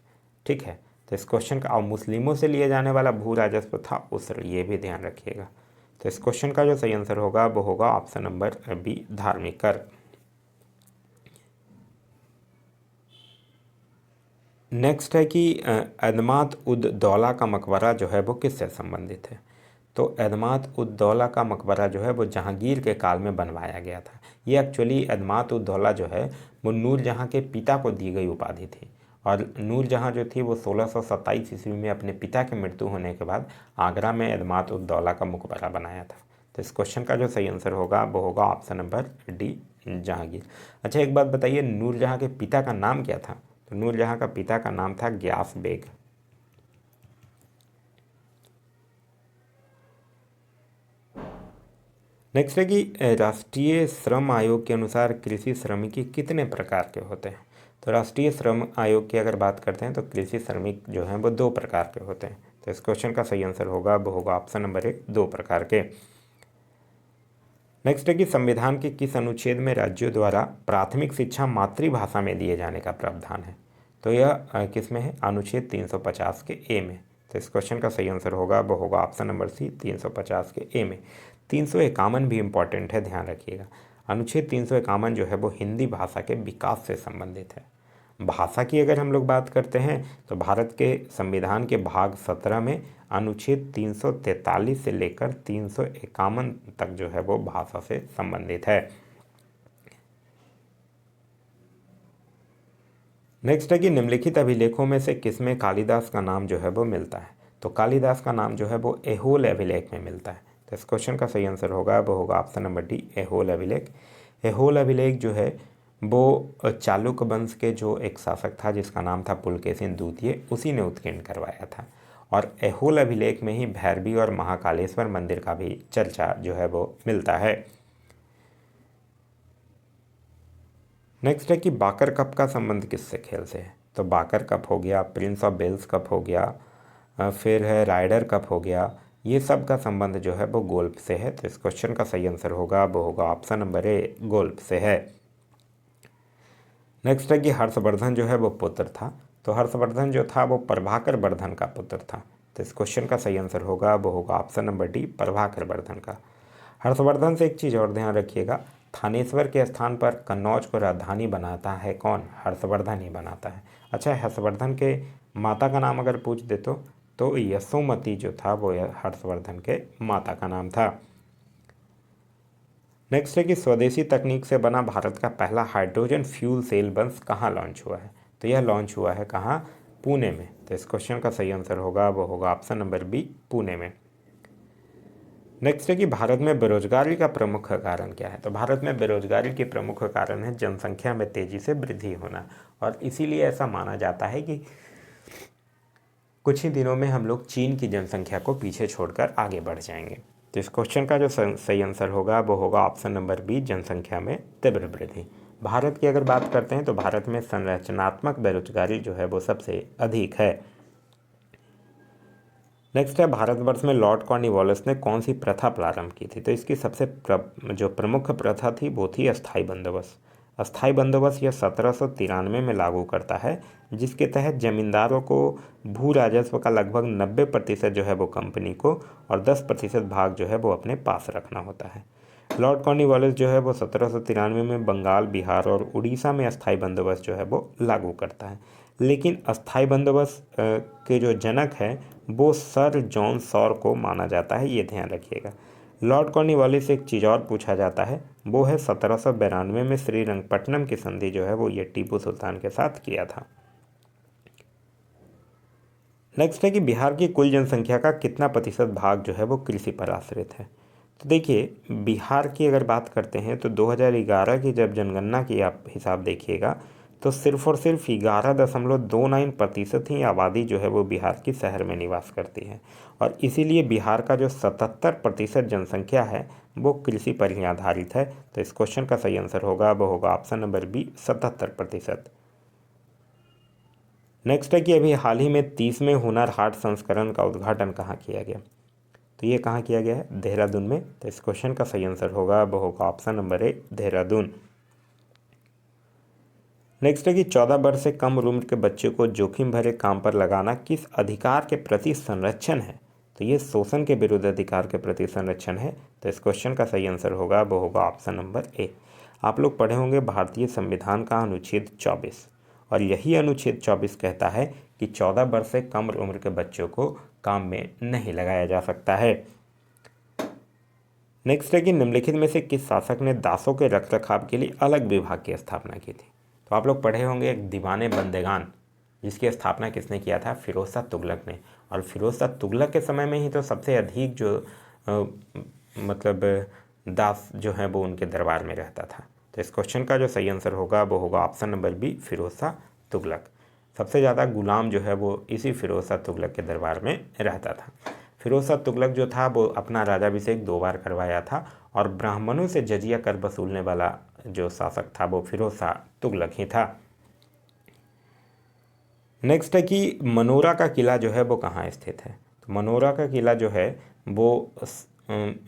ठीक है, तो इस क्वेश्चन का, और मुस्लिमों से लिए जाने वाला भू राजस्व था उसर, ये भी ध्यान रखिएगा। तो इस क्वेश्चन का जो सही आंसर होगा वो होगा ऑप्शन नंबर बी, धार्मिक कर। नेक्स्ट है कि अदमात उद दौला का मकबरा जो है वो किससे संबंधित है? तो अदमात उद दौला का मकबरा जो है वो जहांगीर के काल में बनवाया गया था। ये एक्चुअली अदमात उद दौला जो है वो नूरजहाँ के पिता को दी गई उपाधि थी, और नूरजहाँ जो थी वो 1627 ईस्वी में अपने पिता की मृत्यु होने के बाद आगरा में एतमाद उद दौला का मकबरा बनाया था। तो इस क्वेश्चन का जो सही आंसर होगा वो होगा ऑप्शन नंबर डी, जहांगीर। अच्छा, एक बात बताइए, नूरजहाँ के पिता का नाम क्या था? तो नूरजहाँ का पिता का नाम था गियास बेग। नेक्स्ट है कि राष्ट्रीय श्रम आयोग के अनुसार कृषि श्रमिक कितने प्रकार के होते हैं? तो राष्ट्रीय श्रम आयोग की अगर बात करते हैं तो कृषि श्रमिक जो हैं वो 2 प्रकार के होते हैं। तो इस क्वेश्चन का सही आंसर होगा वो होगा ऑप्शन नंबर 1, 2 प्रकार के। नेक्स्ट है कि संविधान के किस अनुच्छेद में राज्यों द्वारा प्राथमिक शिक्षा मातृभाषा में दिए जाने का प्रावधान है? तो यह किस में है? अनुच्छेद 350 के ए में। तो इस क्वेश्चन का सही आंसर होगा वो होगा ऑप्शन नंबर सी, 350 के ए में। 351 भी इम्पॉर्टेंट है, ध्यान रखिएगा। अनुच्छेद 351 जो है वो हिंदी भाषा के विकास से संबंधित है। भाषा की अगर हम लोग बात करते हैं तो भारत के संविधान के भाग 17 में अनुच्छेद 343 से लेकर 351 तक जो है वो भाषा से संबंधित है। नेक्स्ट है कि निम्नलिखित अभिलेखों में से किसमें कालिदास का नाम जो है वो मिलता है? तो कालिदास का नाम जो है वो ऐहोल अभिलेख में मिलता है। तो इस क्वेश्चन का सही आंसर होगा वो होगा ऑप्शन नंबर डी, ऐहोल अभिलेख। ऐहोल अभिलेख जो है वो चालुक्य वंश के जो एक शासक था जिसका नाम था पुलकेशिन द्वितीय, उसी ने उत्कीर्ण करवाया था। और ऐहोल अभिलेख में ही भैरवी और महाकालेश्वर मंदिर का भी चर्चा जो है वो मिलता है। नेक्स्ट है कि बाकर कप का संबंध किससे खेल से है? तो बाकर कप हो गया, प्रिंस ऑफ वेल्स कप हो गया, फिर है राइडर कप हो गया, ये सब का संबंध जो है वो गोल्फ से है। तो इस क्वेश्चन का सही आंसर होगा वो होगा ऑप्शन नंबर ए, गोल्फ से है। नेक्स्ट है कि हर्षवर्धन जो है वो पुत्र था। तो हर्षवर्धन जो था वो प्रभाकर वर्धन का पुत्र था। तो इस क्वेश्चन का सही आंसर होगा वो होगा option number D, Prabhakar Vardhan का। हर्षवर्धन से एक चीज़ और ध्यान रखिएगा, थानेश्वर के स्थान पर कन्नौज को राजधानी बनाता है कौन? हर्षवर्धन ही बनाता है। अच्छा, हर्षवर्धन के माता का नाम अगर पूछ दे तो यशोमती जो था वो हर्षवर्धन के माता का नाम था। नेक्स्ट है कि स्वदेशी तकनीक से बना भारत का पहला हाइड्रोजन फ्यूल सेल बस कहाँ लॉन्च हुआ है? तो यह लॉन्च हुआ है कहाँ? पुणे में। तो इस क्वेश्चन का सही आंसर होगा वो होगा ऑप्शन नंबर बी, पुणे में। नेक्स्ट है कि भारत में बेरोजगारी का प्रमुख कारण क्या है? तो भारत में बेरोजगारी के प्रमुख कारण है जनसंख्या में तेजी से वृद्धि होना, और इसीलिए ऐसा माना जाता है कि कुछ ही दिनों में हम लोग चीन की जनसंख्या को पीछे छोड़कर आगे बढ़ जाएंगे। तो इस क्वेश्चन का जो सही आंसर होगा वो होगा ऑप्शन नंबर बी, जनसंख्या में तीव्र वृद्धि। भारत की अगर बात करते हैं तो भारत में संरचनात्मक बेरोजगारी जो है वो सबसे अधिक है। नेक्स्ट है, भारतवर्ष में लॉर्ड कॉर्नवालिस ने कौन सी प्रथा प्रारंभ की थी? तो इसकी सबसे जो प्रमुख प्रथा थी वो थी अस्थाई बंदोबस्त। अस्थाई बंदोबस्त यह 1793 में लागू करता है, जिसके तहत जमींदारों को भू राजस्व का लगभग 90% जो है वो कंपनी को और 10% भाग जो है वो अपने पास रखना होता है। लॉर्ड कॉर्नवालिस जो है वो 1793 में बंगाल, बिहार और उड़ीसा में अस्थाई बंदोबस्त जो है वो लागू करता है। लेकिन अस्थाई बंदोबस्त के जो जनक हैं वो सर जॉन सॉर को माना जाता है, ये ध्यान रखिएगा। लॉर्ड कॉर्नवालिस से एक चीज़ और पूछा जाता है, वो है 1792 में श्रीरंगपट्टनम की संधि जो है वो ये टीपू सुल्तान के साथ किया था। नेक्स्ट है कि बिहार की कुल जनसंख्या का कितना प्रतिशत भाग जो है वो कृषि पर आश्रित है? तो देखिए, बिहार की अगर बात करते हैं तो 2011 की जब जनगणना की आप हिसाब देखिएगा तो सिर्फ और सिर्फ 11.29% ही आबादी जो है वो बिहार की शहर में निवास करती है, और इसीलिए बिहार का जो 77% जनसंख्या है वो कृषि पर ही आधारित है। तो इस क्वेश्चन का सही आंसर होगा वो होगा ऑप्शन नंबर बी, 77%। नेक्स्ट है कि अभी हाल ही में 30वें हुनर हाट संस्करण का उद्घाटन कहाँ किया गया? तो ये कहाँ किया गया है? देहरादून में। तो इस क्वेश्चन का सही आंसर होगा वो होगा option number A, Dehradun. Next है कि 14 वर्ष से कम उम्र के बच्चे को जोखिम भरे काम पर लगाना किस अधिकार के प्रति संरक्षण है? तो ये शोषण के विरुद्ध अधिकार के प्रति संरक्षण है। तो इस क्वेश्चन का सही आंसर होगा वो होगा ऑप्शन नंबर ए। आप लोग पढ़े होंगे भारतीय संविधान का अनुच्छेद 24, और यही अनुच्छेद 24 कहता है कि 14 वर्ष से कम उम्र के बच्चों को काम में नहीं लगाया जा सकता है। नेक्स्ट है कि निम्नलिखित में से किस शासक ने दासों के रखरखाव के लिए अलग विभाग की स्थापना की थी? तो आप लोग पढ़े होंगे एक दीवाने बंदेगान, जिसकी स्थापना किसने किया था? फिरोज शाह तुगलक ने। और फिरोज शाह तुगलक के समय में ही तो सबसे अधिक जो मतलब दास जो है वो उनके दरबार में रहता था। तो इस क्वेश्चन का जो सही आंसर होगा वो होगा option number B, Firoz Shah Tughlaq. सबसे ज़्यादा गुलाम जो है वो इसी फिरोज शाह तुगलक के दरबार में रहता था। फिरोज शाह तुगलक जो था वो अपना राजाभिषेक 2 बार करवाया था और ब्राह्मणों से जजिया कर वसूलने वाला जो शासक था वो फिरोज शाह तुगलक ही था। नेक्स्ट है कि मनोरा का किला जो है वो कहाँ स्थित है? तो मनोरा का किला जो है वो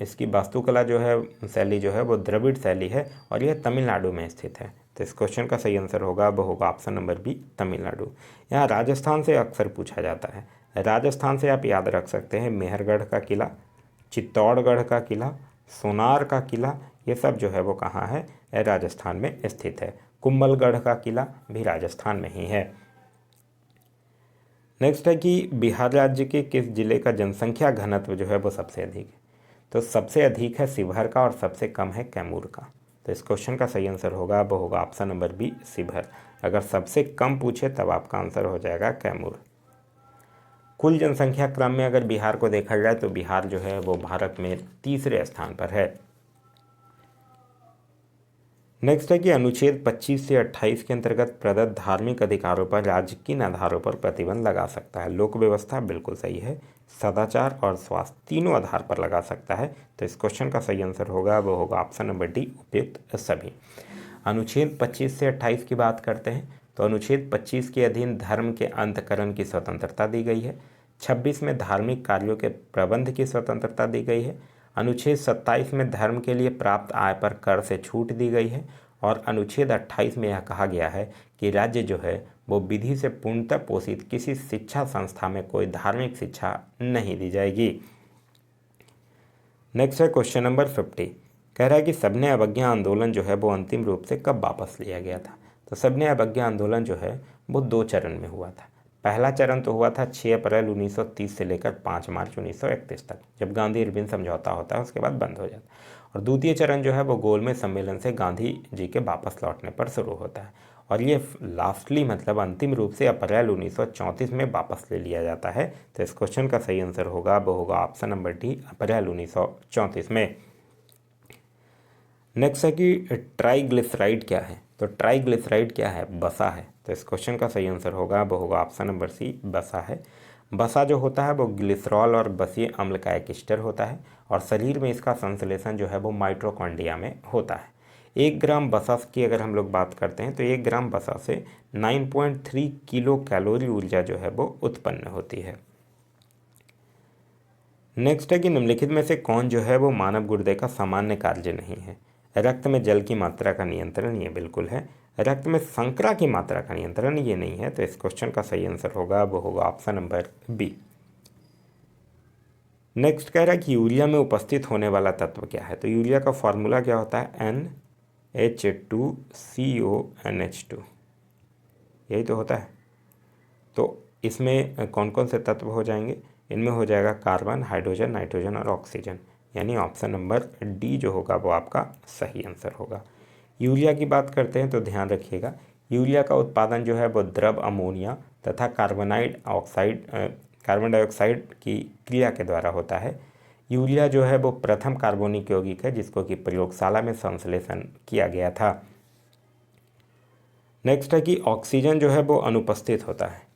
इसकी वास्तुकला जो है शैली जो है वो द्रविड़ शैली है और यह तमिलनाडु में स्थित है। तो इस क्वेश्चन का सही आंसर होगा वो होगा ऑप्शन नंबर बी, तमिलनाडु। यहाँ राजस्थान से अक्सर पूछा जाता है। राजस्थान से आप याद रख सकते हैं मेहरगढ़ का किला, चित्तौड़गढ़ का किला, सोनार का किला, ये सब जो है वो कहाँ है? राजस्थान में स्थित है। कुंभलगढ़ का किला भी राजस्थान में ही है। नेक्स्ट है कि बिहार राज्य के किस जिले का जनसंख्या घनत्व जो है वो सबसे अधिक है? तो सबसे अधिक है शिवहर का और सबसे कम है कैमूर का। तो इस क्वेश्चन का सही आंसर होगा वो होगा ऑप्शन नंबर बी, शिवहर। अगर सबसे कम पूछे तब आपका आंसर हो जाएगा कैमूर। कुल जनसंख्या क्रम में अगर बिहार को देखा जाए तो बिहार जो है वो भारत में तीसरे स्थान पर है। नेक्स्ट है कि अनुच्छेद 25 से 28 के अंतर्गत प्रदत्त धार्मिक अधिकारों पर राज्य किन आधारों पर प्रतिबंध लगा सकता है? लोक व्यवस्था बिल्कुल सही है, सदाचार और स्वास्थ्य तीनों आधार पर लगा सकता है। तो इस क्वेश्चन का सही आंसर होगा वो होगा ऑप्शन नंबर डी, उपयुक्त सभी। अनुच्छेद 25 से 28 की बात करते हैं तो अनुच्छेद 25 के अधीन धर्म के अंतकरण की स्वतंत्रता दी गई है। 26 में धार्मिक कार्यों के प्रबंध की स्वतंत्रता दी गई है। अनुच्छेद 27 में धर्म के लिए प्राप्त आय पर कर से छूट दी गई है और अनुच्छेद 28 में यह कहा गया है कि राज्य जो है वो विधि से पूर्णतः पोषित किसी शिक्षा संस्था में कोई धार्मिक शिक्षा नहीं दी जाएगी। नेक्स्ट है क्वेश्चन नंबर 50। कह रहा है कि सबने अवज्ञा आंदोलन जो है वो अंतिम रूप से कब वापस लिया गया था? तो सबने अवज्ञा आंदोलन जो है वो 2 चरण में हुआ था। पहला चरण तो हुआ था 6 अप्रैल 1930 से लेकर 5 मार्च 1931 तक, जब गांधी इरविन समझौता होता है उसके बाद बंद हो जाता है। और द्वितीय चरण जो है वो गोलमेज सम्मेलन से गांधी जी के वापस लौटने पर शुरू होता है और ये लास्टली मतलब अंतिम रूप से अप्रैल 1934 में वापस ले लिया जाता है। तो इस क्वेश्चन का सही आंसर होगा वो होगा ऑप्शन नंबर डी, अप्रैल 1934 में। नेक्स्ट है कि ट्राइग्लिसराइड क्या है? तो ट्राइग्लिसराइड क्या है? बसा है। तो इस क्वेश्चन का सही आंसर होगा वो होगा ऑप्शन नंबर सी, बसा है। बसा जो होता है वो ग्लिसरॉल और बसीय अम्ल का एक एस्टर होता है और शरीर में इसका संश्लेषण जो है वो माइटोकॉन्ड्रिया में होता है। 1 ग्राम बसा की अगर हम लोग बात करते हैं तो 1 ग्राम बसा से 9.3 किलो कैलोरी ऊर्जा जो है वो उत्पन्न होती है। नेक्स्ट है कि निम्नलिखित में से कौन जो है वो मानव गुर्दे का सामान्य कार्य नहीं है? रक्त में जल की मात्रा का नियंत्रण, ये बिल्कुल है। रक्त में शर्करा की मात्रा का नियंत्रण, ये नहीं है। तो इस क्वेश्चन का सही आंसर होगा वो होगा ऑप्शन नंबर बी। नेक्स्ट कह रहा है कि यूरिया में उपस्थित होने वाला तत्व क्या है? तो यूरिया का फॉर्मूला क्या होता है? NH2CONH2, यही तो होता है। तो इसमें कौन कौन से तत्व हो जाएंगे? इनमें हो जाएगा कार्बन, हाइड्रोजन, नाइट्रोजन और ऑक्सीजन, यानी ऑप्शन नंबर डी जो होगा वो आपका सही आंसर होगा। यूरिया की बात करते हैं तो ध्यान रखिएगा, यूरिया का उत्पादन जो है वो द्रव अमोनिया तथा कार्बन डाइऑक्साइड की क्रिया के द्वारा होता है। यूरिया जो है वो प्रथम कार्बनिक यौगिक है जिसको कि प्रयोगशाला में संश्लेषण किया गया था। नेक्स्ट है कि ऑक्सीजन जो है वो अनुपस्थित होता है,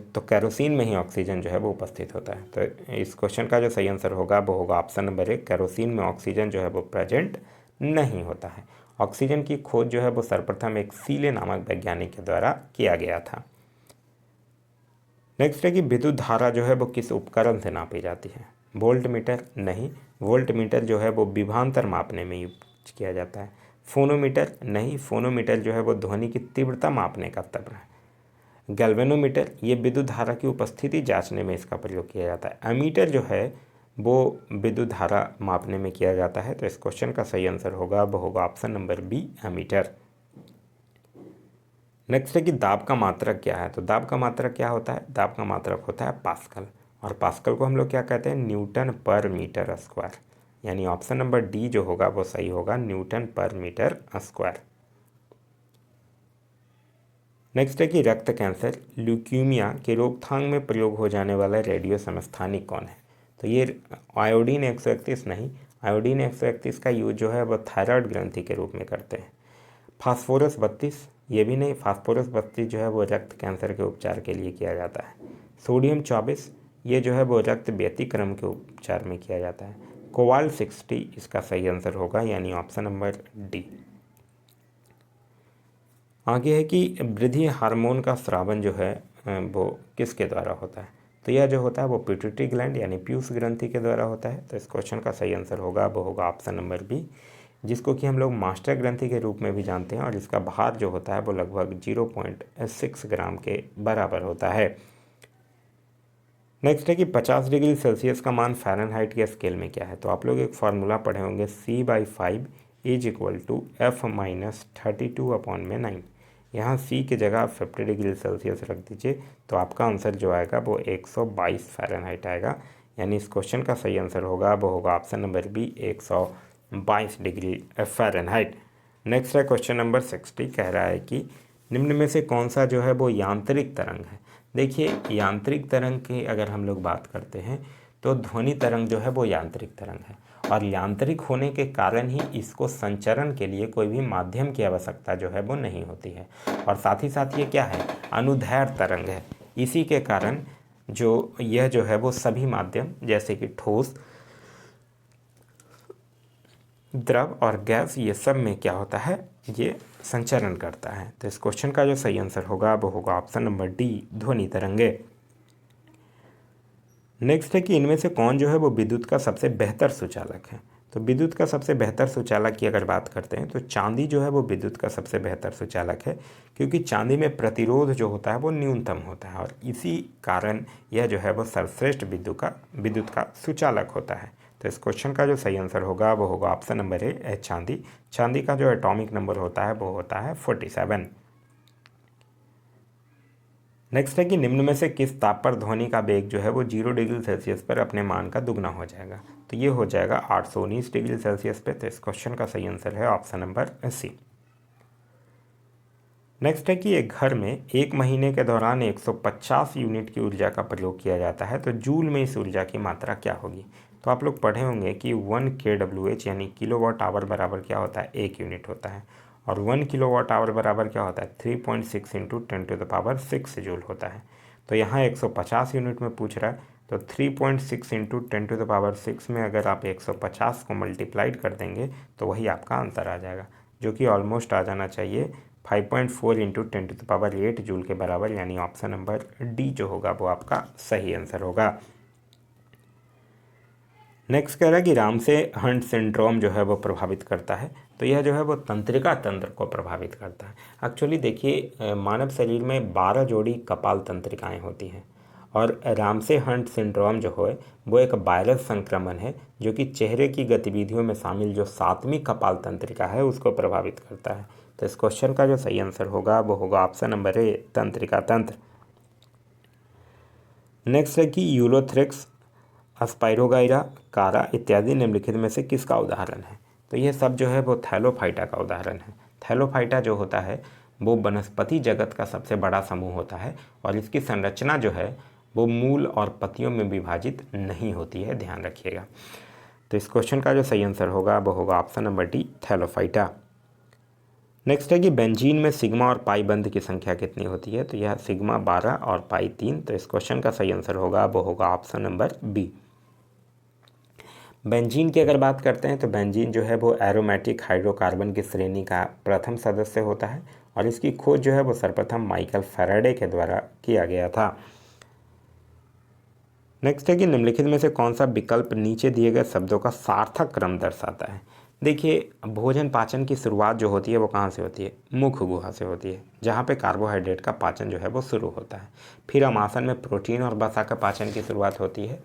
तो कैरोसिन में ही ऑक्सीजन जो है वो उपस्थित होता है। तो इस क्वेश्चन का जो सही आंसर होगा वो होगा ऑप्शन नंबर 1, कैरोसिन में ऑक्सीजन जो है वो प्रेजेंट नहीं होता है। ऑक्सीजन की खोज जो है वो सर्वप्रथम एक सीले नामक वैज्ञानिक के द्वारा किया गया था। नेक्स्ट है कि विद्युत धारा जो है वो किस उपकरण से नापी जाती है? वोल्ट मीटर नहीं, वोल्ट मीटर जो है वो विभवांतर मापने में यूज किया जाता है। फोनोमीटर नहीं, फोनोमीटर जो है वो ध्वनि की तीव्रता मापने का तंत्र है। गैल्वेनोमीटर ये विद्युत धारा की उपस्थिति जांचने में इसका प्रयोग किया जाता है। एमीटर जो है वो विद्युत धारा मापने में किया जाता है। तो इस क्वेश्चन का सही आंसर होगा वो होगा option number B, ammeter. Next है कि दाब का मात्रक क्या है? तो दाब का मात्रक क्या होता है? दाब का मात्रक होता है पास्कल, और पास्कल को हम लोग क्या कहते हैं? न्यूटन पर मीटर स्क्वायर, यानी ऑप्शन नंबर डी जो होगा वो सही होगा, न्यूटन पर मीटर स्क्वायर। नेक्स्ट है कि रक्त कैंसर ल्यूकीमिया के रोकथाम में प्रयोग हो जाने वाला रेडियो समस्थानिक कौन है? तो ये आयोडीन 131 नहीं, आयोडीन 131 का यूज जो है वो थायराइड ग्रंथि के रूप में करते हैं। फास्फोरस 32 ये भी नहीं, फास्फोरस 32 जो है वो रक्त कैंसर के उपचार के लिए किया जाता है। सोडियम 24 ये जो है वो रक्त व्यतिक्रम के उपचार में किया जाता है। कोबाल्ट 60 इसका सही आंसर होगा, यानी ऑप्शन नंबर डी। आगे है कि वृद्धि हार्मोन का स्रावन जो है वो किसके द्वारा होता है? तो यह जो होता है वो पिट्यूटरी ग्लैंड यानी पीयूष ग्रंथि के द्वारा होता है। तो इस क्वेश्चन का सही आंसर होगा वो होगा ऑप्शन नंबर बी, जिसको कि हम लोग मास्टर ग्रंथि के रूप में भी जानते हैं, और इसका भार जो होता है वो लगभग 0.6 ग्राम के बराबर होता है। नेक्स्ट है कि 50 डिग्री सेल्सियस का मान फ़ारेनहाइट के स्केल में क्या है? तो आप लोग एक फार्मूला पढ़े होंगे, C/5 = F-32/9। यहाँ C की जगह 50 डिग्री सेल्सियस रख दीजिए, तो आपका आंसर जो आएगा वो 122 फ़ारेनहाइट आएगा, यानी इस क्वेश्चन का सही आंसर होगा वो होगा option number B, 122 degree Fahrenheit. Next है क्वेश्चन नंबर 60, कह रहा है कि निम्न में से कौन सा जो है वो यांत्रिक तरंग है? देखिए, यांत्रिक तरंग की अगर हम लोग बात करते हैं तो ध्वनि तरंग जो है वो यांत्रिक तरंग है, और यांत्रिक होने के कारण ही इसको संचरण के लिए कोई भी माध्यम की आवश्यकता जो है वो नहीं होती है, और साथ ही साथ ये क्या है, अनुदैर्ध्य तरंग है। इसी के कारण जो यह जो है वो सभी माध्यम जैसे कि ठोस, द्रव और गैस, ये सब में क्या होता है, ये संचरण करता है। तो इस क्वेश्चन का जो सही आंसर होगा वो होगा ऑप्शन नंबर डी, ध्वनि तरंगे। नेक्स्ट है कि इनमें से कौन जो है वो विद्युत का सबसे बेहतर सुचालक है? तो विद्युत का सबसे बेहतर सुचालक की अगर बात करते हैं तो चांदी जो है वो विद्युत का सबसे बेहतर सुचालक है, क्योंकि चांदी में प्रतिरोध जो होता है वो न्यूनतम होता है, और इसी कारण यह जो है वो सर्वश्रेष्ठ विद्युत का सुचालक होता है। तो इस क्वेश्चन का जो सही आंसर होगा वो होगा ऑप्शन नंबर ए, चांदी। चांदी का जो एटॉमिक नंबर होता है वो होता है 47। नेक्स्ट है कि निम्न में से किस ताप पर ध्वनि का वेग जो है वो 0 डिग्री सेल्सियस पर अपने मान का दुगना हो जाएगा? तो ये हो जाएगा 819 डिग्री सेल्सियस पे। तो इस क्वेश्चन का सही आंसर है ऑप्शन नंबर सी। नेक्स्ट है कि एक घर में एक महीने के दौरान 150 यूनिट की ऊर्जा का प्रयोग किया जाता है, तो जूल में इस ऊर्जा की मात्रा क्या होगी? तो आप लोग पढ़े होंगे कि 1 kWh यानी किलोवाट आवर बराबर क्या होता है, 1 यूनिट होता है, और 1 किलोवाट आवर बराबर क्या होता है, 3.6 × 10⁻6 जूल होता है। तो यहाँ 150 यूनिट में पूछ रहा है, तो 3.6 × 10⁻6 में अगर आप 150 को मल्टीप्लाइड कर देंगे तो वही आपका आंसर आ जाएगा, जो कि ऑलमोस्ट आ जाना चाहिए 5.4 × 10⁸ जूल के बराबर, यानी ऑप्शन नंबर डी जो होगा वो आपका सही आंसर होगा। नेक्स्ट कह रहा है कि रामसे हंट सिंड्रोम जो है वो प्रभावित करता है, तो यह जो है वो तंत्रिका तंत्र को प्रभावित करता है। एक्चुअली देखिए, मानव शरीर में 12 जोड़ी कपाल तंत्रिकाएं होती हैं, और रामसे हंट सिंड्रोम जो है वो एक वायरस संक्रमण है जो कि चेहरे की गतिविधियों में शामिल जो 7वीं कपाल तंत्रिका है उसको प्रभावित करता है। तो इस क्वेश्चन का जो सही आंसर होगा वो होगा ऑप्शन नंबर ए, तंत्रिका तंत्र। नेक्स्ट है कि यूलोथ्रिक्स, अस्पाइरोगाइरा, कारा इत्यादि निम्नलिखित में से किसका उदाहरण है? तो ये सब जो है वो थैलोफाइटा का उदाहरण है। थैलोफाइटा जो होता है वो वनस्पति जगत का सबसे बड़ा समूह होता है, और इसकी संरचना जो है वो मूल और पत्तियों में विभाजित नहीं होती है, ध्यान रखिएगा। तो इस क्वेश्चन का जो सही आंसर होगा वो होगा option number D, Thallophyta. Next है कि बेंजीन में सिग्मा और पाई बंध की संख्या कितनी होती है? तो यह सिग्मा 12 और पाई 3। तो इस क्वेश्चन का सही आंसर होगा वो होगा ऑप्शन नंबर बी। बेंजीन की अगर बात करते हैं तो बेंजीन जो है वो एरोमेटिक हाइड्रोकार्बन की श्रेणी का प्रथम सदस्य होता है, और इसकी खोज जो है वो सर्वप्रथम माइकल फैराडे के द्वारा किया गया था। नेक्स्ट है कि निम्नलिखित में से कौन सा विकल्प नीचे दिए गए शब्दों का सार्थक क्रम दर्शाता है? देखिए, भोजन पाचन की शुरुआत जो होती है वो कहाँ से होती है, मुख गुहा से होती है, जहाँ पे कार्बोहाइड्रेट का पाचन जो है वो शुरू होता है। फिर आमाशय में प्रोटीन और वसा का पाचन की शुरुआत होती है।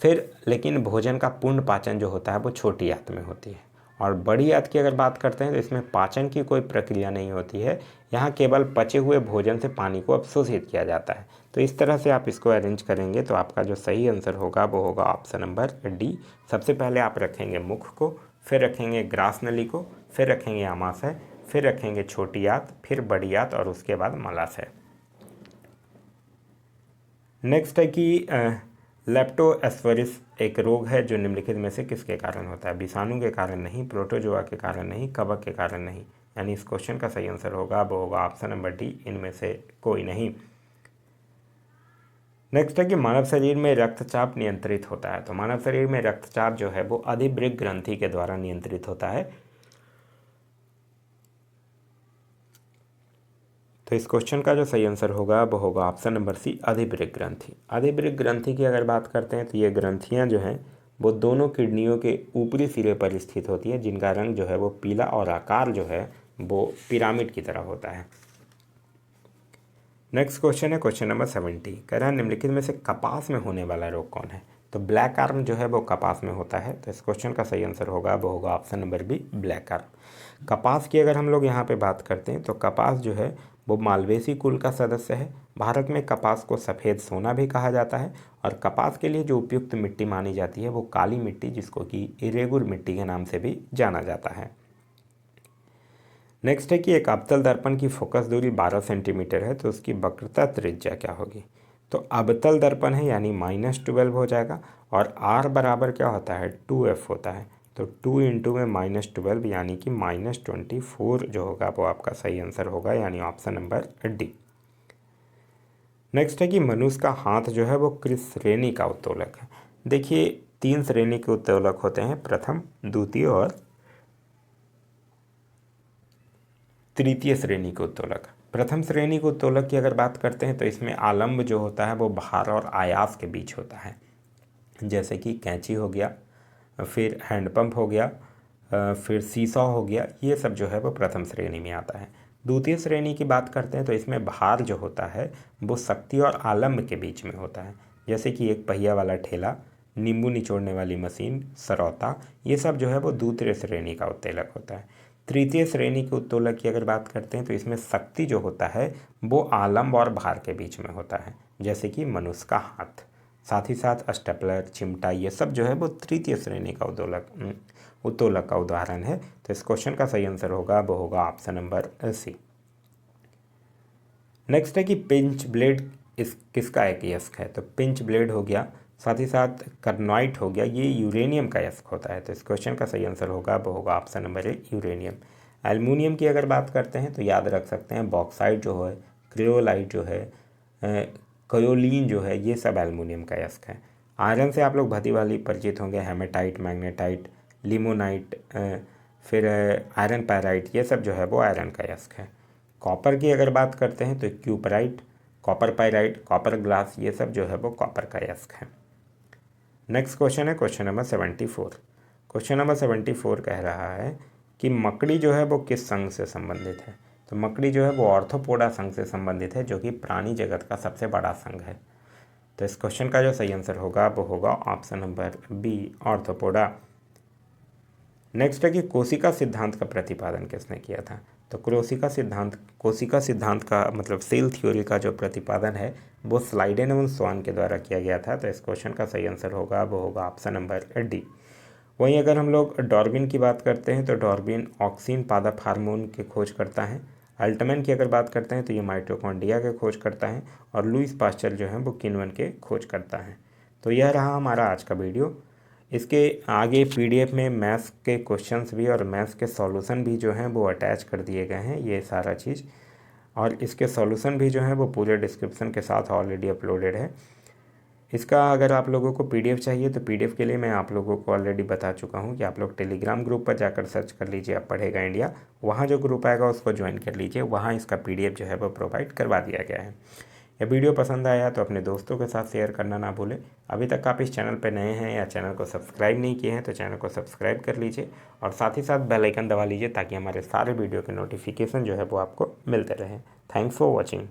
फिर लेकिन भोजन का पूर्ण पाचन जो होता है वो छोटी आंत में होती है, और बड़ी आंत की अगर बात करते हैं तो इसमें पाचन की कोई प्रक्रिया नहीं होती है, यहाँ केवल पचे हुए भोजन से पानी को अवशोषित किया जाता है। तो इस तरह से आप इसको अरेंज करेंगे तो आपका जो सही आंसर होगा वो होगा ऑप्शन नंबर डी। सबसे पहले आप रखेंगे मुख को, फिर रखेंगे ग्रास नली को, फिर रखेंगे आमाशय, फिर रखेंगे छोटी आंत, फिर बड़ी आंत और उसके बाद मलाशय। नेक्स्ट है कि लेप्टोस्पिरोसिस एक रोग है जो निम्नलिखित में से किसके कारण होता है? विषाणु के कारण नहीं, प्रोटोजोआ के कारण नहीं, कवक के कारण नहीं। यानी इस क्वेश्चन का सही आंसर होगा वो होगा ऑप्शन नंबर डी, इनमें से कोई नहीं। नेक्स्ट है कि मानव शरीर में रक्तचाप नियंत्रित होता है। तो मानव शरीर में रक्तचाप जो है वो अधिवृक्क ग्रंथि के द्वारा नियंत्रित होता है। तो इस क्वेश्चन का जो सही आंसर होगा वो होगा ऑप्शन नंबर सी, अधिवृक्क ग्रंथि। अधिवृक्क ग्रंथि की अगर बात करते हैं तो ये ग्रंथियां जो हैं वो दोनों किडनियों के ऊपरी सिरे पर स्थित होती है, जिनका रंग जो है वो पीला और आकार जो है वो पिरामिड की तरह होता है। नेक्स्ट क्वेश्चन है क्वेश्चन नंबर 70। कह रहा है निम्नलिखित में से कपास में होने वाला रोग कौन है? तो ब्लैक आर्म जो है वो कपास में होता है। तो इस क्वेश्चन का सही आंसर होगा वो होगा option number B, black arm. कपास की अगर हम लोग यहाँ पे बात करते हैं तो कपास जो है वो मालवेसी कुल का सदस्य है। भारत में कपास को सफ़ेद सोना भी कहा जाता है और कपास के लिए जो उपयुक्त मिट्टी मानी जाती है वो काली मिट्टी, जिसको कि इरेगुर मिट्टी के नाम से भी जाना जाता है। नेक्स्ट है कि एक अवतल दर्पण की फोकस दूरी 12 सेंटीमीटर है, तो उसकी वक्रता त्रिज्या क्या होगी? तो अवतल दर्पण है यानी -12 हो जाएगा और r बराबर क्या होता है? 2f होता है। तो 2 इंटू में -12 यानी कि -24 जो होगा वो आपका सही आंसर होगा, यानी ऑप्शन नंबर डी। नेक्स्ट है कि मनुष्य का हाथ जो है वो किस श्रेणी का उत्तोलक है? देखिए 3 श्रेणी के उत्तोलक होते हैं, प्रथम, द्वितीय और तृतीय श्रेणी के उत्तोलक। प्रथम श्रेणी के उत्तोलक की अगर बात करते हैं तो इसमें आलम्ब जो होता है वो भार और आयास के बीच होता है, जैसे कि कैंची हो गया, फिर हैंडपंप हो गया, फिर सीसॉ हो गया, ये सब जो है वो प्रथम श्रेणी में आता है। द्वितीय श्रेणी की बात करते हैं तो इसमें भार जो होता है वो शक्ति और आलम्ब के बीच में होता है, जैसे कि एक पहिया वाला ठेला, नींबू निचोड़ने वाली मशीन, सरौता, ये सब जो है वो द्वितीय श्रेणी का उत्तोलक होता है। तृतीय श्रेणी के उत्तोलक की अगर बात करते हैं तो इसमें शक्ति जो होता है वो आलम्ब और भार के बीच में होता है, जैसे कि मनुष्य का हाथ। साथ ही साथ स्टेपलर, चिमटा, ये सब जो है वो तृतीय श्रेणी का उत्तोलक का उदाहरण है। तो इस क्वेश्चन का सही आंसर होगा वो होगा ऑप्शन नंबर सी। नेक्स्ट है कि पिंच ब्लेड किसका एक यस्क है? तो पिंच ब्लेड हो गया, साथ ही साथ कार्नाइट हो गया, ये यूरेनियम का यस्क होता है। तो इस क्वेश्चन का सही आंसर होगा वो होगा option number A, uranium. Aluminium की अगर बात करते हैं तो याद रख सकते हैं बॉक्साइट जो है, क्रियोलाइट जो है, कायोलिन जो है, ये सब एल्युमिनियम का यस्क है। आयरन से आप लोग भली भांति परिचित होंगे, हेमेटाइट, मैग्नेटाइट, लिमोनाइट, फिर आयरन पैराइट, ये सब जो है वो आयरन का यस्क है। कॉपर की अगर बात करते हैं तो cuprite, copper pyrite, copper glass, ये सब जो है वो कॉपर का यस्क है। नेक्स्ट क्वेश्चन है क्वेश्चन नंबर 74। क्वेश्चन नंबर 74 कह रहा है कि मकड़ी जो है वो किस संघ से संबंधित है? तो मकड़ी जो है वो ऑर्थोपोडा संघ से संबंधित है, जो कि प्राणी जगत का सबसे बड़ा संघ है। तो इस क्वेश्चन का जो सही आंसर होगा वो होगा option number B, arthropoda. Next है कि कोशिका सिद्धांत का प्रतिपादन किसने किया था? तो कोशिका सिद्धांत का मतलब सेल थ्योरी का जो प्रतिपादन है वो स्लाइडेन एवं स्वान के द्वारा किया गया था। तो इस क्वेश्चन का सही आंसर होगा वो होगा ऑप्शन नंबर डी। वहीं अगर हम लोग डार्विन की बात करते हैं तो डार्विन ऑक्सिन पादप हार्मोन की खोज करता है। अल्टमैन की अगर बात करते हैं तो ये माइटोकॉन्ड्रिया के खोज करता है और लुईस पास्चर जो है वो किण्वन के खोज करता है। तो यह रहा हमारा आज का वीडियो। इसके आगे पीडीएफ में मैथ्स के क्वेश्चंस भी और मैथ्स के सॉल्यूशन भी जो हैं वो अटैच कर दिए गए हैं, ये सारा चीज़, और इसके सॉल्यूशन भी जो हैं वो पूरे डिस्क्रिप्शन के साथ ऑलरेडी अपलोडेड है। इसका अगर आप लोगों को पीडीएफ चाहिए तो पीडीएफ के लिए मैं आप लोगों को ऑलरेडी बता चुका हूँ कि आप लोग टेलीग्राम ग्रुप पर जाकर सर्च कर लीजिए, आप पढ़ेगा इंडिया, वहाँ जो ग्रुप आएगा उसको ज्वाइन कर लीजिए, वहाँ इसका पीडीएफ जो है वो प्रोवाइड करवा दिया गया है। यह वीडियो पसंद आया तो अपने दोस्तों के साथ शेयर करना ना भूलें। अभी तक आप इस चैनल पर नए हैं या चैनल को सब्सक्राइब नहीं किए हैं तो चैनल को सब्सक्राइब कर लीजिए और साथ ही साथ बेल आइकन दबा लीजिए ताकि हमारे सारे वीडियो के नोटिफिकेशन जो है वो आपको मिलते रहें। Thanks for watching.